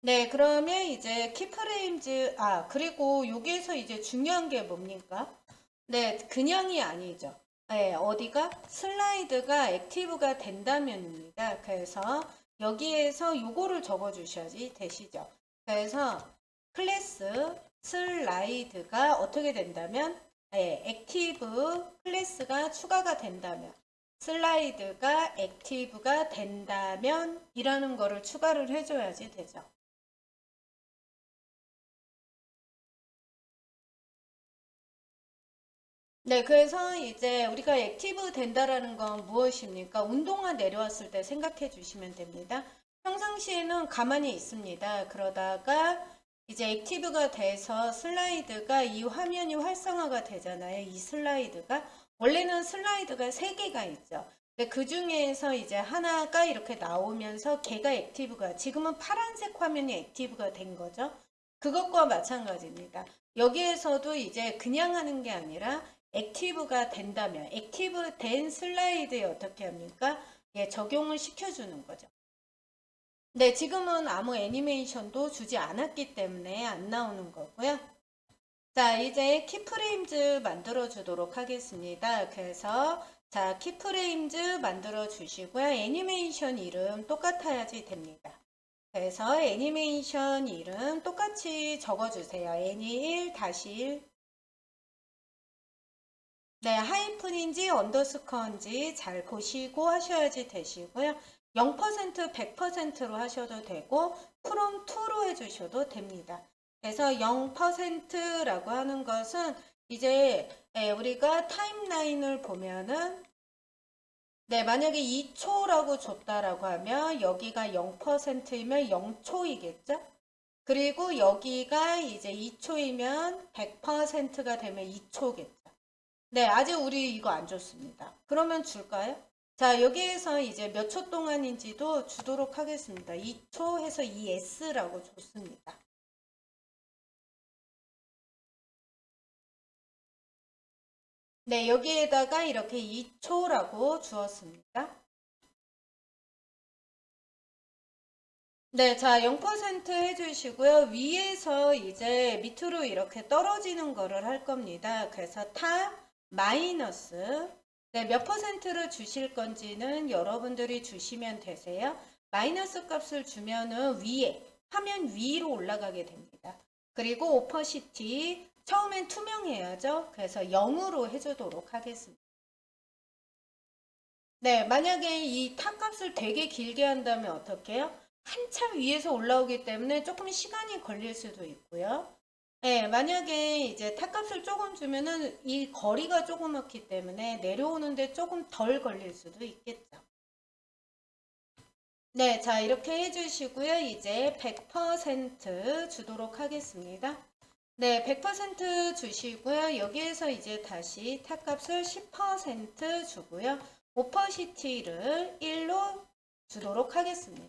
네, 그러면 이제 키프레임즈, 그리고 여기에서 이제 중요한 게 뭡니까? 네, 그냥이 아니죠. 네, 어디가? 슬라이드가 액티브가 된다면입니다. 그래서 여기에서 요거를 적어 주셔야지 되시죠. 그래서 클래스 슬라이드가 어떻게 된다면, 네, 액티브 클래스가 추가가 된다면, 슬라이드가 액티브가 된다면 이라는 거를 추가를 해줘야지 되죠. 네, 그래서 이제 우리가 액티브 된다라는 건 무엇입니까? 운동화 내려왔을 때 생각해 주시면 됩니다. 평상시에는 가만히 있습니다. 그러다가 이제 액티브가 돼서 슬라이드가 이 화면이 활성화가 되잖아요. 이 슬라이드가. 원래는 슬라이드가 3개가 있죠. 근데 그 중에서 이제 하나가 이렇게 나오면서 걔가 액티브가, 지금은 파란색 화면이 액티브가 된 거죠. 그것과 마찬가지입니다. 여기에서도 이제 그냥 하는 게 아니라 액티브가 된다면 액티브 된 슬라이드에 어떻게 합니까? 예, 적용을 시켜주는 거죠. 네, 지금은 아무 애니메이션도 주지 않았기 때문에 안 나오는 거고요. 자, 이제 키프레임즈 만들어 주도록 하겠습니다. 그래서 자, 키프레임즈 만들어 주시고요. 애니메이션 이름 똑같아야지 됩니다. 그래서 애니메이션 이름 똑같이 적어주세요. 애니1-1. 네, 하이픈인지 언더스코어인지 잘 보시고 하셔야지 되시고요. 0%, 100%로 하셔도 되고 프롬 2로 해주셔도 됩니다. 그래서 0%라고 하는 것은 이제 우리가 타임라인을 보면은 네, 만약에 2초라고 줬다라고 하면 여기가 0%이면 0초이겠죠? 그리고 여기가 이제 2초이면 100%가 되면 2초겠죠? 네, 아직 우리 이거 안 줬습니다. 그러면 줄까요? 자, 여기에서 이제 몇 초 동안인지도 주도록 하겠습니다. 2초 해서 2S라고 줬습니다. 네, 여기에다가 이렇게 2초라고 주었습니다. 네, 자, 0% 해주시고요. 위에서 이제 밑으로 이렇게 떨어지는 거를 할 겁니다. 그래서 타 마이너스 네, 몇 퍼센트를 주실 건지는 여러분들이 주시면 되세요. 마이너스 값을 주면은 위에 화면 위로 올라가게 됩니다. 그리고 오퍼시티 처음엔 투명해야죠. 그래서 0으로 해주도록 하겠습니다. 네, 만약에 이 탑값을 되게 길게 한다면 어떻게 해요? 한참 위에서 올라오기 때문에 조금 시간이 걸릴 수도 있고요. 네, 만약에 이제 탑값을 조금 주면은 이 거리가 조그맣기 때문에 내려오는데 조금 덜 걸릴 수도 있겠죠. 네, 자, 이렇게 해주시고요. 이제 100% 주도록 하겠습니다. 네, 100% 주시고요. 여기에서 이제 다시 탑값을 10% 주고요. 오퍼시티를 1로 주도록 하겠습니다.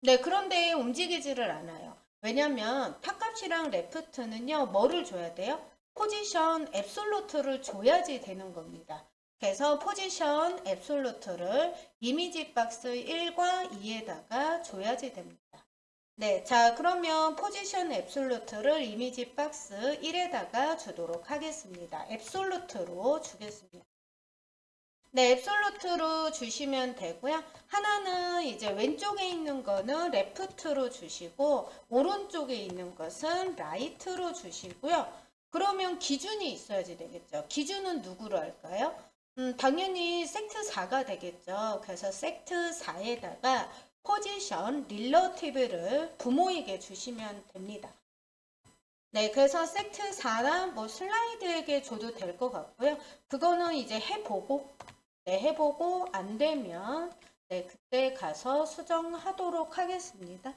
네, 그런데 움직이지를 않아요. 왜냐면 탑값이랑 레프트는요, 뭐를 줘야 돼요? 포지션 앱솔루트를 줘야지 되는 겁니다. 그래서 포지션 앱솔루트를 이미지 박스 1과 2에다가 줘야지 됩니다. 네, 자, 그러면 포지션 앱솔루트를 이미지 박스 1에다가 주도록 하겠습니다. 앱솔루트로 주겠습니다. 네, 앱솔루트로 주시면 되고요. 하나는 이제 왼쪽에 있는 거는 레프트로 주시고 오른쪽에 있는 것은 라이트로 주시고요. 그러면 기준이 있어야지 되겠죠. 기준은 누구로 할까요? 당연히 섹트 4가 되겠죠. 그래서 섹트 4에다가 포지션 릴러티브를 부모에게 주시면 됩니다. 네, 그래서 섹트 4나 뭐 슬라이드에게 줘도 될 것 같고요. 그거는 이제 해보고 네, 해보고 안 되면 네, 그때 가서 수정하도록 하겠습니다.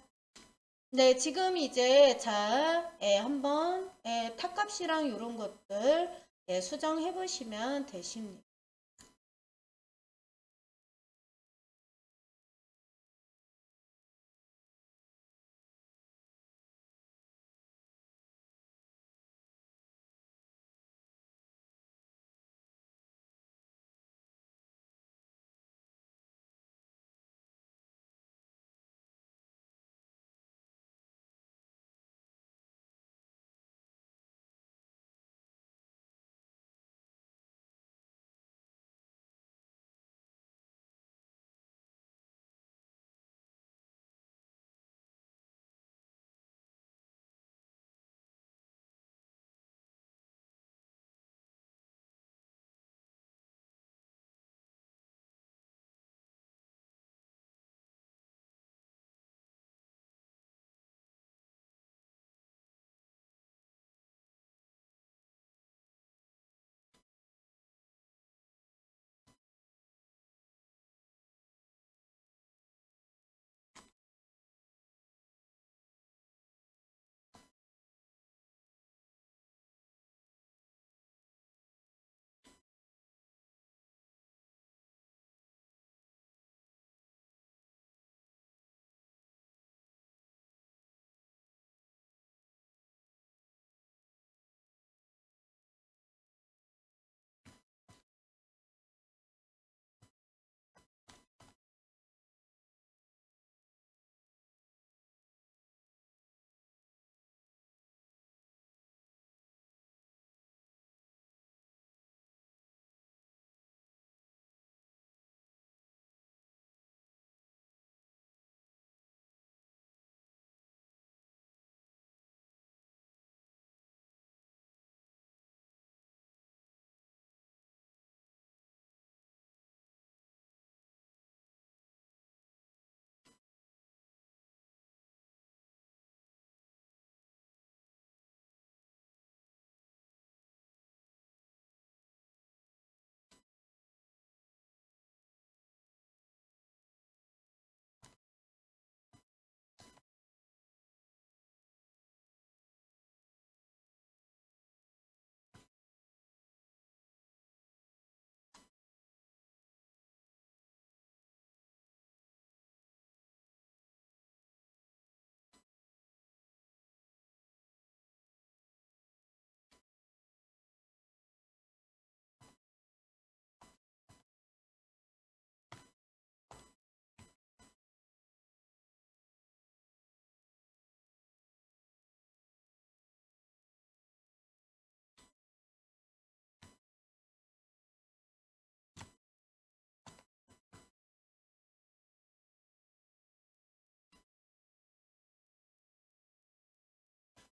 네, 지금 이제 자, 한번 탑값이랑 이런 것들 수정해 보시면 되십니다.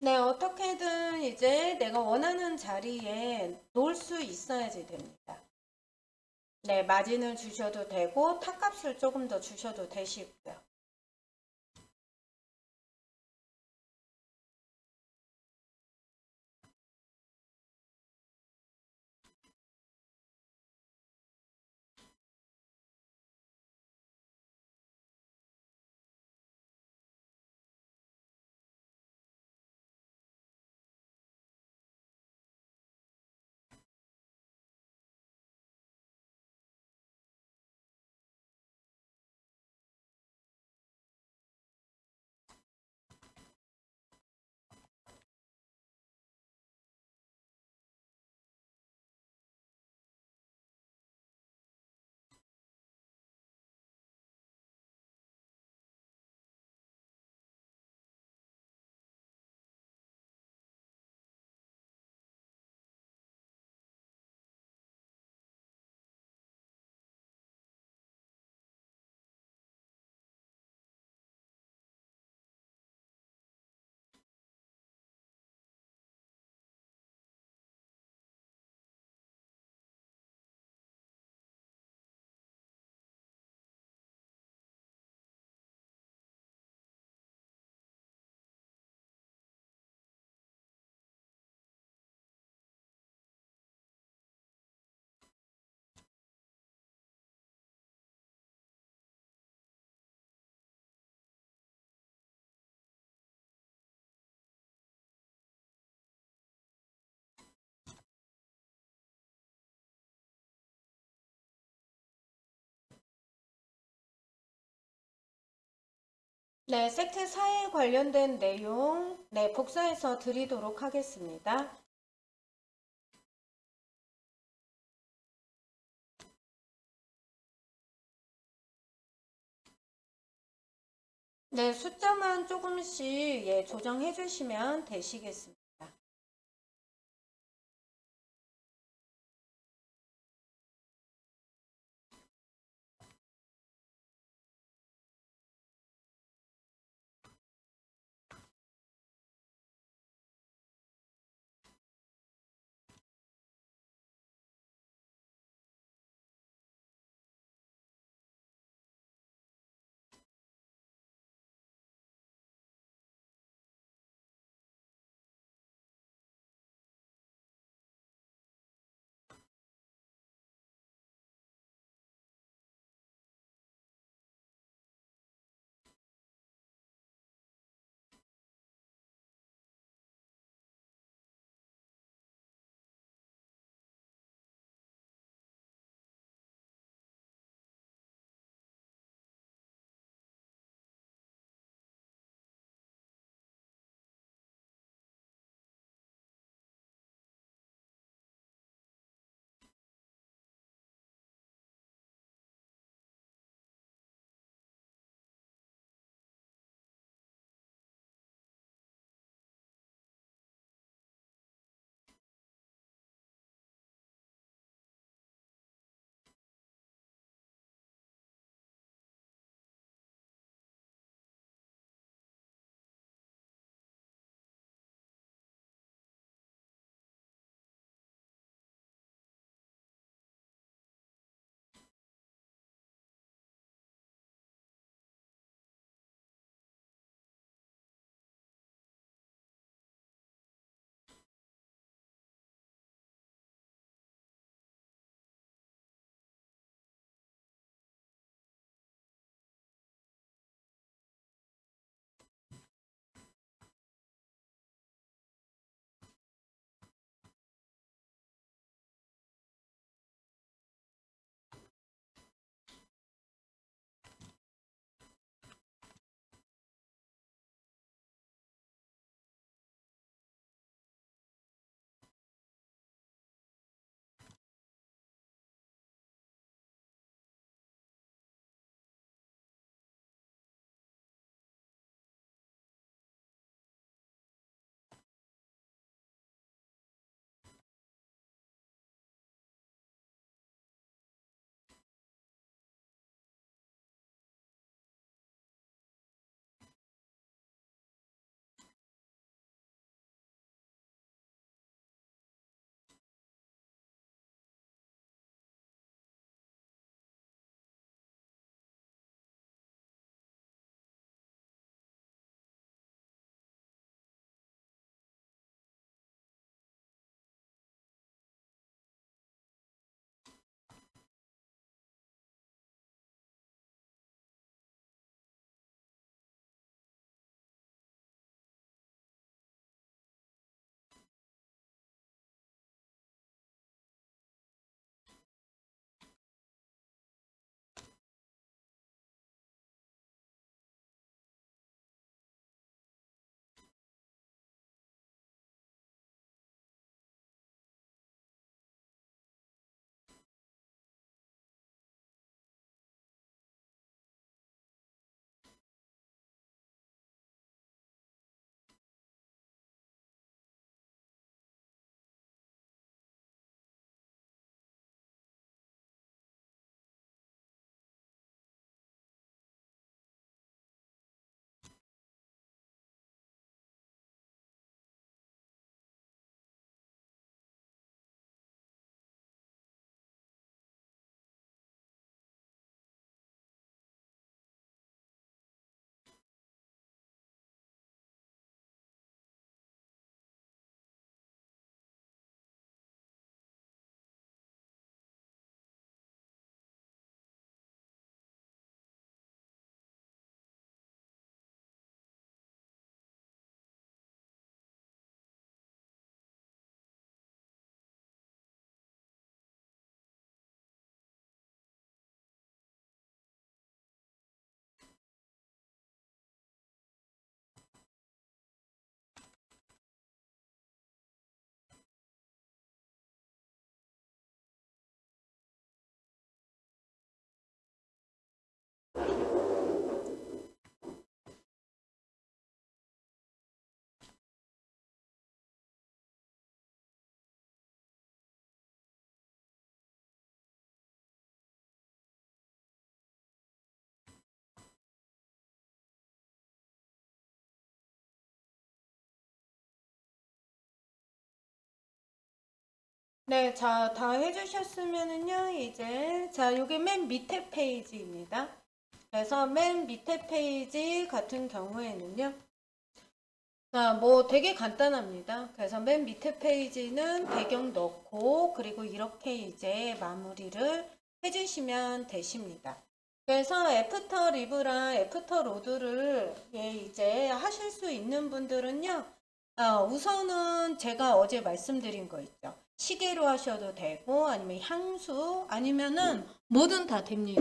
네, 어떻게든 이제 내가 원하는 자리에 놓을 수 있어야지 됩니다. 네, 마진을 주셔도 되고 탑값을 조금 더 주셔도 되시고요. 네, 세트 4에 관련된 내용, 네, 복사해서 드리도록 하겠습니다. 네, 숫자만 조금씩 예, 조정해 주시면 되시겠습니다. 네, 자, 다 해주셨으면은요, 이제, 자, 요게 맨 밑에 페이지입니다. 그래서 맨 밑에 페이지 같은 경우에는요, 자, 뭐 되게 간단합니다. 그래서 맨 밑에 페이지는 배경 넣고, 그리고 이렇게 이제 마무리를 해주시면 되십니다. 그래서 애프터 리브랑 애프터 로드를 예, 이제 하실 수 있는 분들은요, 우선은 제가 어제 말씀드린 거 있죠. 시계로 하셔도 되고, 아니면 향수, 아니면은 뭐든 다 됩니다.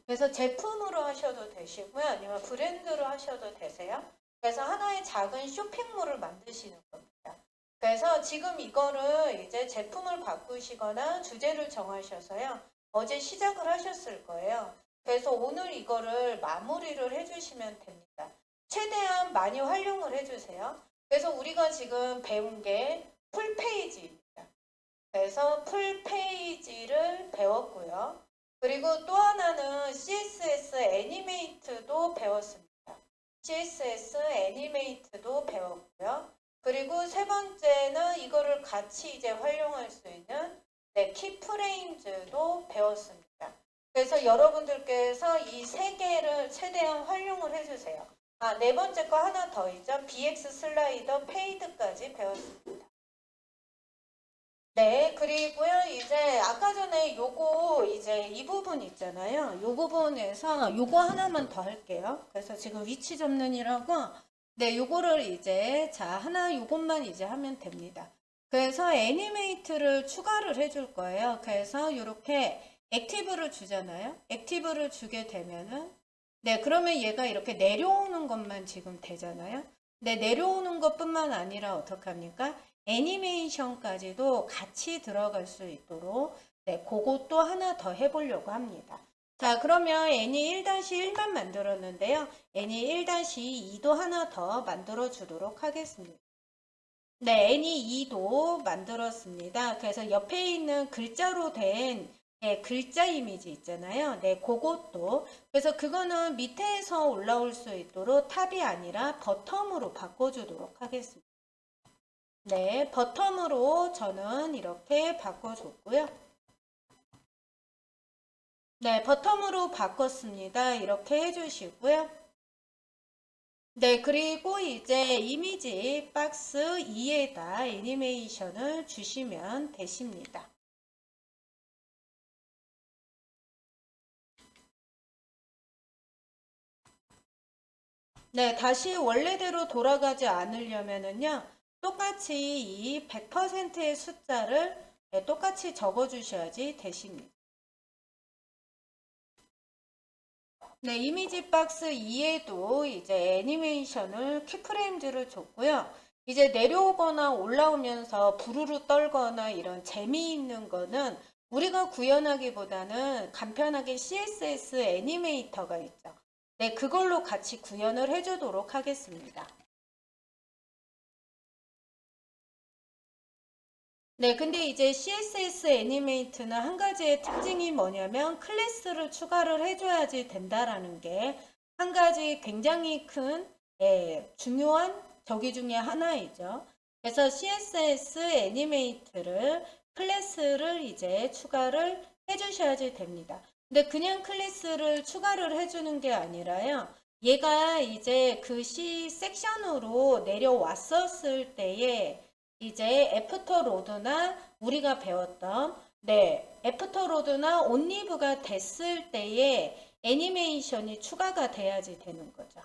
그래서 제품으로 하셔도 되시고요, 아니면 브랜드로 하셔도 되세요. 그래서 하나의 작은 쇼핑몰을 만드시는 겁니다. 그래서 지금 이거를 이제 제품을 바꾸시거나 주제를 정하셔서요. 어제 시작을 하셨을 거예요. 그래서 오늘 이거를 마무리를 해주시면 됩니다. 최대한 많이 활용을 해주세요. 그래서 우리가 지금 배운 게 풀페이지입니다. 그래서 풀페이지를 배웠고요. 그리고 또 하나는 CSS 애니메이트도 배웠습니다. CSS 애니메이트도 배웠고요. 그리고 세 번째는 이거를 같이 이제 활용할 수 있는 키프레임즈도 배웠습니다. 그래서 여러분들께서 이 세 개를 최대한 활용을 해주세요. 네 번째 거 하나 더 있죠. BX 슬라이더 페이드까지 배웠습니다. 네, 그리고요, 이제, 아까 전에 요거, 이제 이 부분 있잖아요. 요 부분에서 요거 하나만 더 할게요. 그래서 지금 위치 접는이라고, 네, 요거를 이제, 자, 하나 요것만 이제 하면 됩니다. 그래서 애니메이트를 추가를 해줄 거예요. 그래서 요렇게 액티브를 주잖아요. 액티브를 주게 되면은, 네, 그러면 얘가 이렇게 내려오는 것만 지금 되잖아요. 네, 내려오는 것뿐만 아니라 어떡합니까? 애니메이션까지도 같이 들어갈 수 있도록 그것도 하나 더 해보려고 합니다. 자, 그러면 애니 1-1만 만들었는데요. 애니 1-2도 하나 더 만들어 주도록 하겠습니다. 네, 애니 2도 만들었습니다. 그래서 옆에 있는 글자로 된 글자 이미지 있잖아요. 네, 그것도. 그래서 그거는 밑에서 올라올 수 있도록 탑이 아니라 버텀으로 바꿔주도록 하겠습니다. 네, 버텀으로 저는 이렇게 바꿔줬고요. 네, 버텀으로 바꿨습니다. 이렇게 해주시고요. 네, 그리고 이제 이미지 박스 2에다 애니메이션을 주시면 되십니다. 네, 다시 원래대로 돌아가지 않으려면은요, 똑같이 이 100%의 숫자를 똑같이 적어주셔야지 되십니다. 네, 이미지 박스 2에도 이제 애니메이션을 키프레임즈를 줬고요. 이제 내려오거나 올라오면서 부르르 떨거나 이런 재미있는 거는 우리가 구현하기보다는 간편하게 CSS 애니메이터가 있죠. 네, 그걸로 같이 구현을 해주도록 하겠습니다. 네, 근데 이제 CSS 애니메이트는 한 가지의 특징이 뭐냐면 클래스를 추가를 해줘야지 된다라는 게 한 가지 굉장히 큰 중요한 저기 중에 하나이죠. 그래서 CSS 애니메이트를 클래스를 이제 추가를 해주셔야지 됩니다. 근데 그냥 클래스를 추가를 해주는 게 아니라요. 얘가 이제 그 C 섹션으로 내려왔었을 때에 이제 애프터 로드나 우리가 배웠던 애프터 로드나 온리브가 됐을 때에 애니메이션이 추가가 돼야지 되는 거죠.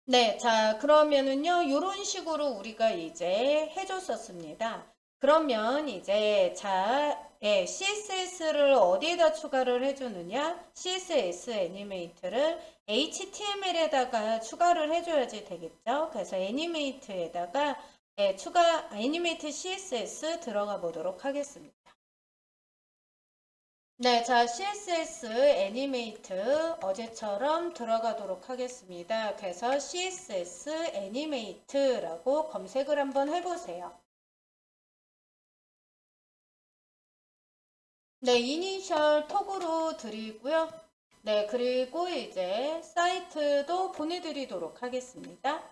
네, 자, 그러면은요, 이런 식으로 우리가 이제 해줬었습니다. 그러면 이제, 자, CSS를 어디에다 추가를 해주느냐? CSS 애니메이트를 HTML에다가 추가를 해줘야지 되겠죠? 그래서 애니메이트에다가 추가, 애니메이트 CSS 들어가 보도록 하겠습니다. 네, 자, CSS 애니메이트 어제처럼 들어가도록 하겠습니다. 그래서 CSS 애니메이트라고 검색을 한번 해보세요. 네, 이니셜 톡으로 드리고요. 네, 그리고 이제 사이트도 보내드리도록 하겠습니다.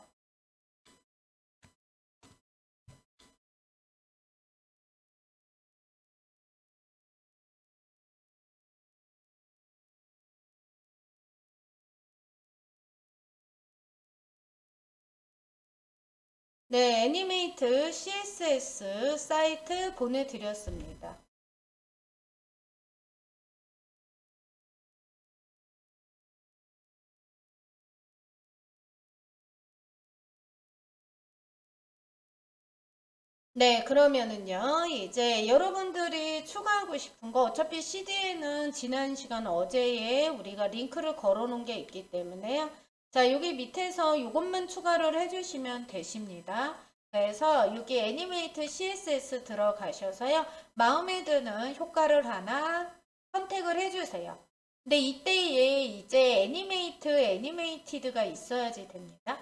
네, 애니메이트 CSS 사이트 보내드렸습니다. 네, 그러면은요, 이제 여러분들이 추가하고 싶은 거, 어차피 CD에는 지난 시간 어제에 우리가 링크를 걸어 놓은 게 있기 때문에요. 자, 여기 밑에서 이것만 추가를 해주시면 되십니다. 그래서 여기 애니메이트 CSS 들어가셔서요, 마음에 드는 효과를 하나 선택을 해주세요. 근데 이때에 이제 애니메이티드가 있어야지 됩니다.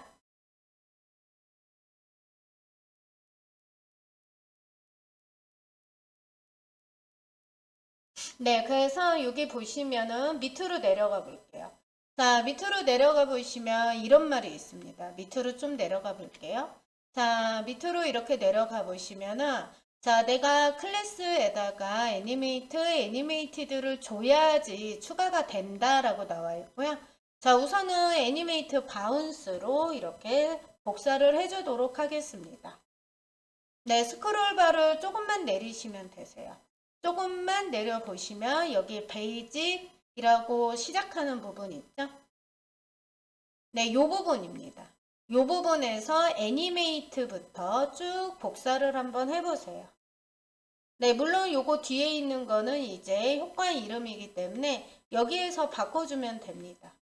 네, 그래서 여기 보시면은 밑으로 내려가 볼게요. 자, 밑으로 내려가 보시면 이런 말이 있습니다. 밑으로 좀 내려가 볼게요. 자, 밑으로 이렇게 내려가 보시면은 자, 내가 클래스에다가 애니메이티드를 줘야지 추가가 된다라고 나와 있고요. 자, 우선은 애니메이트 바운스로 이렇게 복사를 해주도록 하겠습니다. 네, 스크롤바를 조금만 내리시면 되세요. 조금만 내려보시면 여기 베이직이라고 시작하는 부분 있죠? 네, 요 부분입니다. 요 부분에서 애니메이트부터 쭉 복사를 한번 해보세요. 네, 물론 요거 뒤에 있는 거는 이제 효과 이름이기 때문에 여기에서 바꿔주면 됩니다.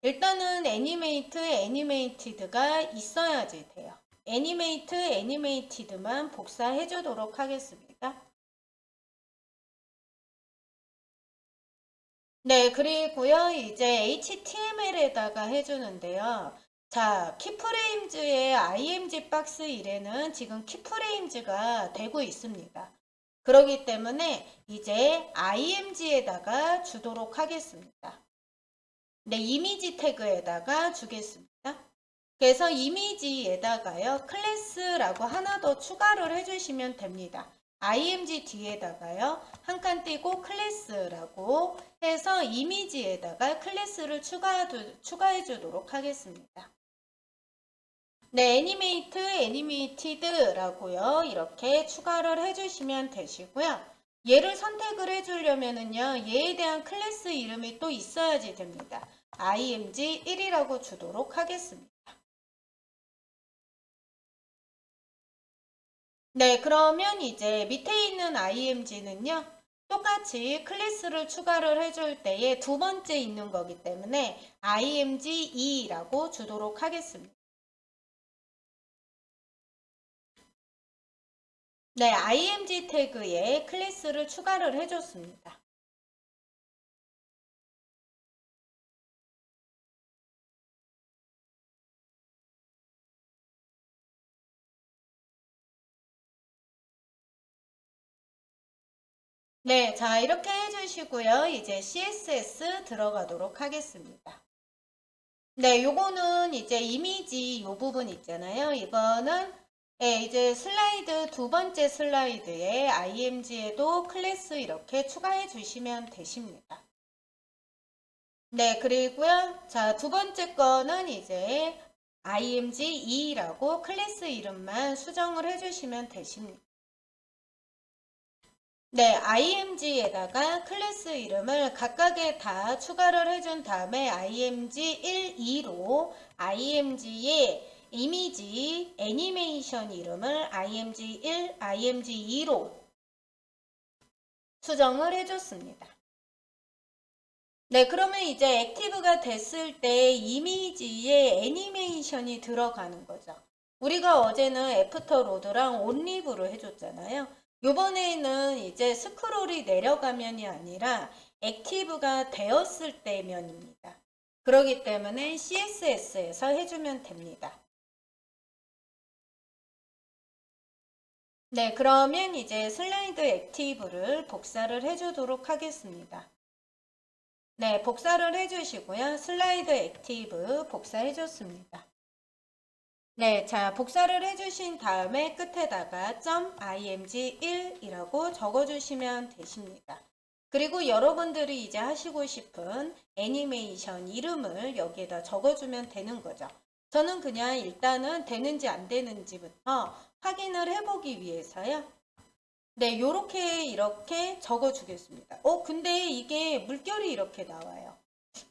일단은 애니메이티드가 있어야지 돼요. 애니메이티드만 복사해 주도록 하겠습니다. 네, 그리고요, 이제 HTML에다가 해주는데요. 자, 키프레임즈의 img 박스 1에는 지금 키프레임즈가 되고 있습니다. 그렇기 때문에 이제 img에다가 주도록 하겠습니다. 네, 이미지 태그에다가 주겠습니다. 그래서 이미지에다가요, 클래스라고 하나 더 추가를 해주시면 됩니다. img 뒤에다가요, 한 칸 띄고 클래스라고 해서 이미지에다가 클래스를 추가해 주도록 하겠습니다. 네, 애니메이티드라고요, 이렇게 추가를 해주시면 되시고요. 얘를 선택을 해주려면은요, 얘에 대한 클래스 이름이 또 있어야지 됩니다. img1이라고 주도록 하겠습니다. 네, 그러면 이제 밑에 있는 img는요, 똑같이 클래스를 추가를 해줄 때에 두 번째 있는 거기 때문에 img2라고 주도록 하겠습니다. 네, img 태그에 클래스를 추가를 해줬습니다. 네, 자, 이렇게 해주시고요. 이제 CSS 들어가도록 하겠습니다. 네, 요거는 이제 이미지 요 부분 있잖아요. 이거는 네, 이제 슬라이드 두 번째 슬라이드에 img에도 클래스 이렇게 추가해 주시면 되십니다. 네, 그리고요. 자, 두 번째 거는 이제 img2라고 클래스 이름만 수정을 해 주시면 되십니다. 네, img에다가 클래스 이름을 각각에 다 추가를 해준 다음에 img1, 2로 img의 이미지 애니메이션 이름을 img1, img2로 수정을 해줬습니다. 네, 그러면 이제 액티브가 됐을 때 이미지에 애니메이션이 들어가는 거죠. 우리가 어제는 애프터 로드랑 온리브로 해줬잖아요. 요번에는 이제 스크롤이 내려가면이 아니라 액티브가 되었을 때면입니다. 그렇기 때문에 CSS에서 해주면 됩니다. 네, 그러면 이제 슬라이드 액티브를 복사를 해주도록 하겠습니다. 네, 복사를 해주시고요. 슬라이드 액티브 복사해줬습니다. 네, 자, 복사를 해주신 다음에 끝에다가 .img1이라고 적어주시면 되십니다. 그리고 여러분들이 이제 하시고 싶은 애니메이션 이름을 여기에다 적어주면 되는 거죠. 저는 그냥 일단은 되는지 안 되는지부터 확인을 해보기 위해서요. 네, 요렇게 이렇게 적어주겠습니다. 근데 이게 물결이 이렇게 나와요.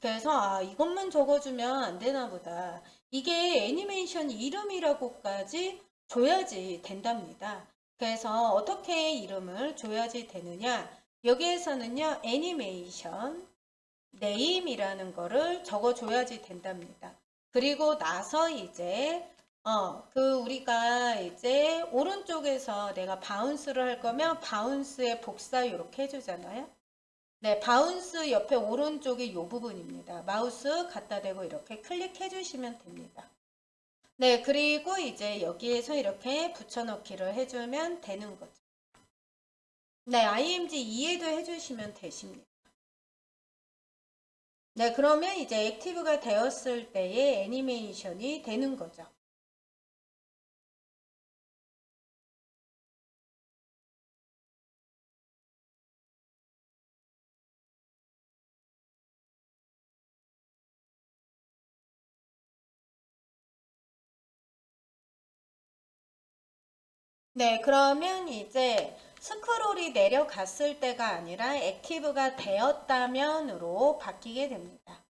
그래서 이것만 적어주면 안 되나 보다. 이게 애니메이션 이름이라고까지 줘야지 된답니다. 그래서 어떻게 이름을 줘야지 되느냐? 여기에서는요, 애니메이션 네임이라는 거를 적어줘야지 된답니다. 그리고 나서 이제 우리가 이제 오른쪽에서 내가 바운스를 할 거면 바운스의 복사 이렇게 해주잖아요. 네, 바운스 옆에 오른쪽이 이 부분입니다. 마우스 갖다 대고 이렇게 클릭해 주시면 됩니다. 네, 그리고 이제 여기에서 이렇게 붙여넣기를 해주면 되는 거죠. 네, img 2에도 해주시면 되십니다. 네, 그러면 이제 액티브가 되었을 때의 애니메이션이 되는 거죠. 네, 그러면 이제 스크롤이 내려갔을 때가 아니라 액티브가 되었다면으로 바뀌게 됩니다.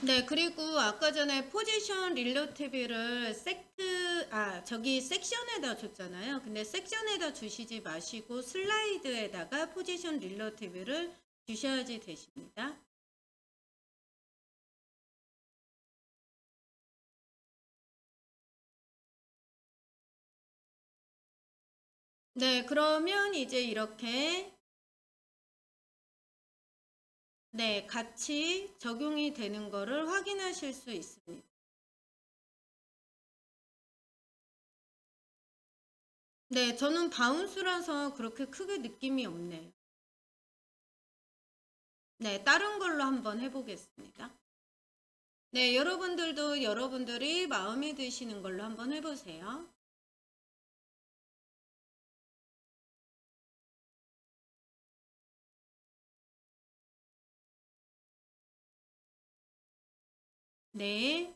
네, 그리고 아까 전에 포지션 릴러티브를 저기 섹션에다 줬잖아요. 근데 섹션에다 주시지 마시고 슬라이드에다가 포지션 릴러티브를 주셔야지 되십니다. 네, 그러면 이제 이렇게 네, 같이 적용이 되는 거를 확인하실 수 있습니다. 네, 저는 바운스라서 그렇게 크게 느낌이 없네요. 네, 다른 걸로 한번 해보겠습니다. 네, 여러분들도 여러분들이 마음에 드시는 걸로 한번 해보세요. 네.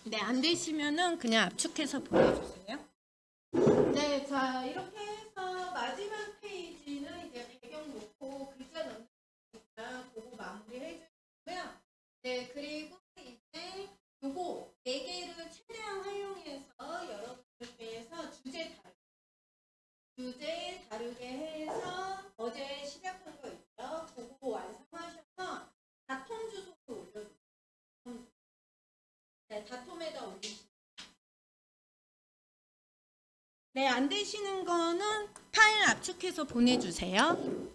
네, 안 되시면은 그냥 압축해서 보내주세요. 네, 자 이렇게 해서 마지막 페이지는 이제 배경 놓고 글자 넣는 거니까 보고 마무리 해주시고요. 네, 그리고 이제 요거 4개를 최대한 활용해서 여러분들께서 주제 다르게 해서 어제 시작한 거 있죠? 그거 완성하셔서 다톰 주소로 올려주세요. 네, 다톰에다 올리시면. 네, 안 되시는 거는 파일 압축해서 보내주세요.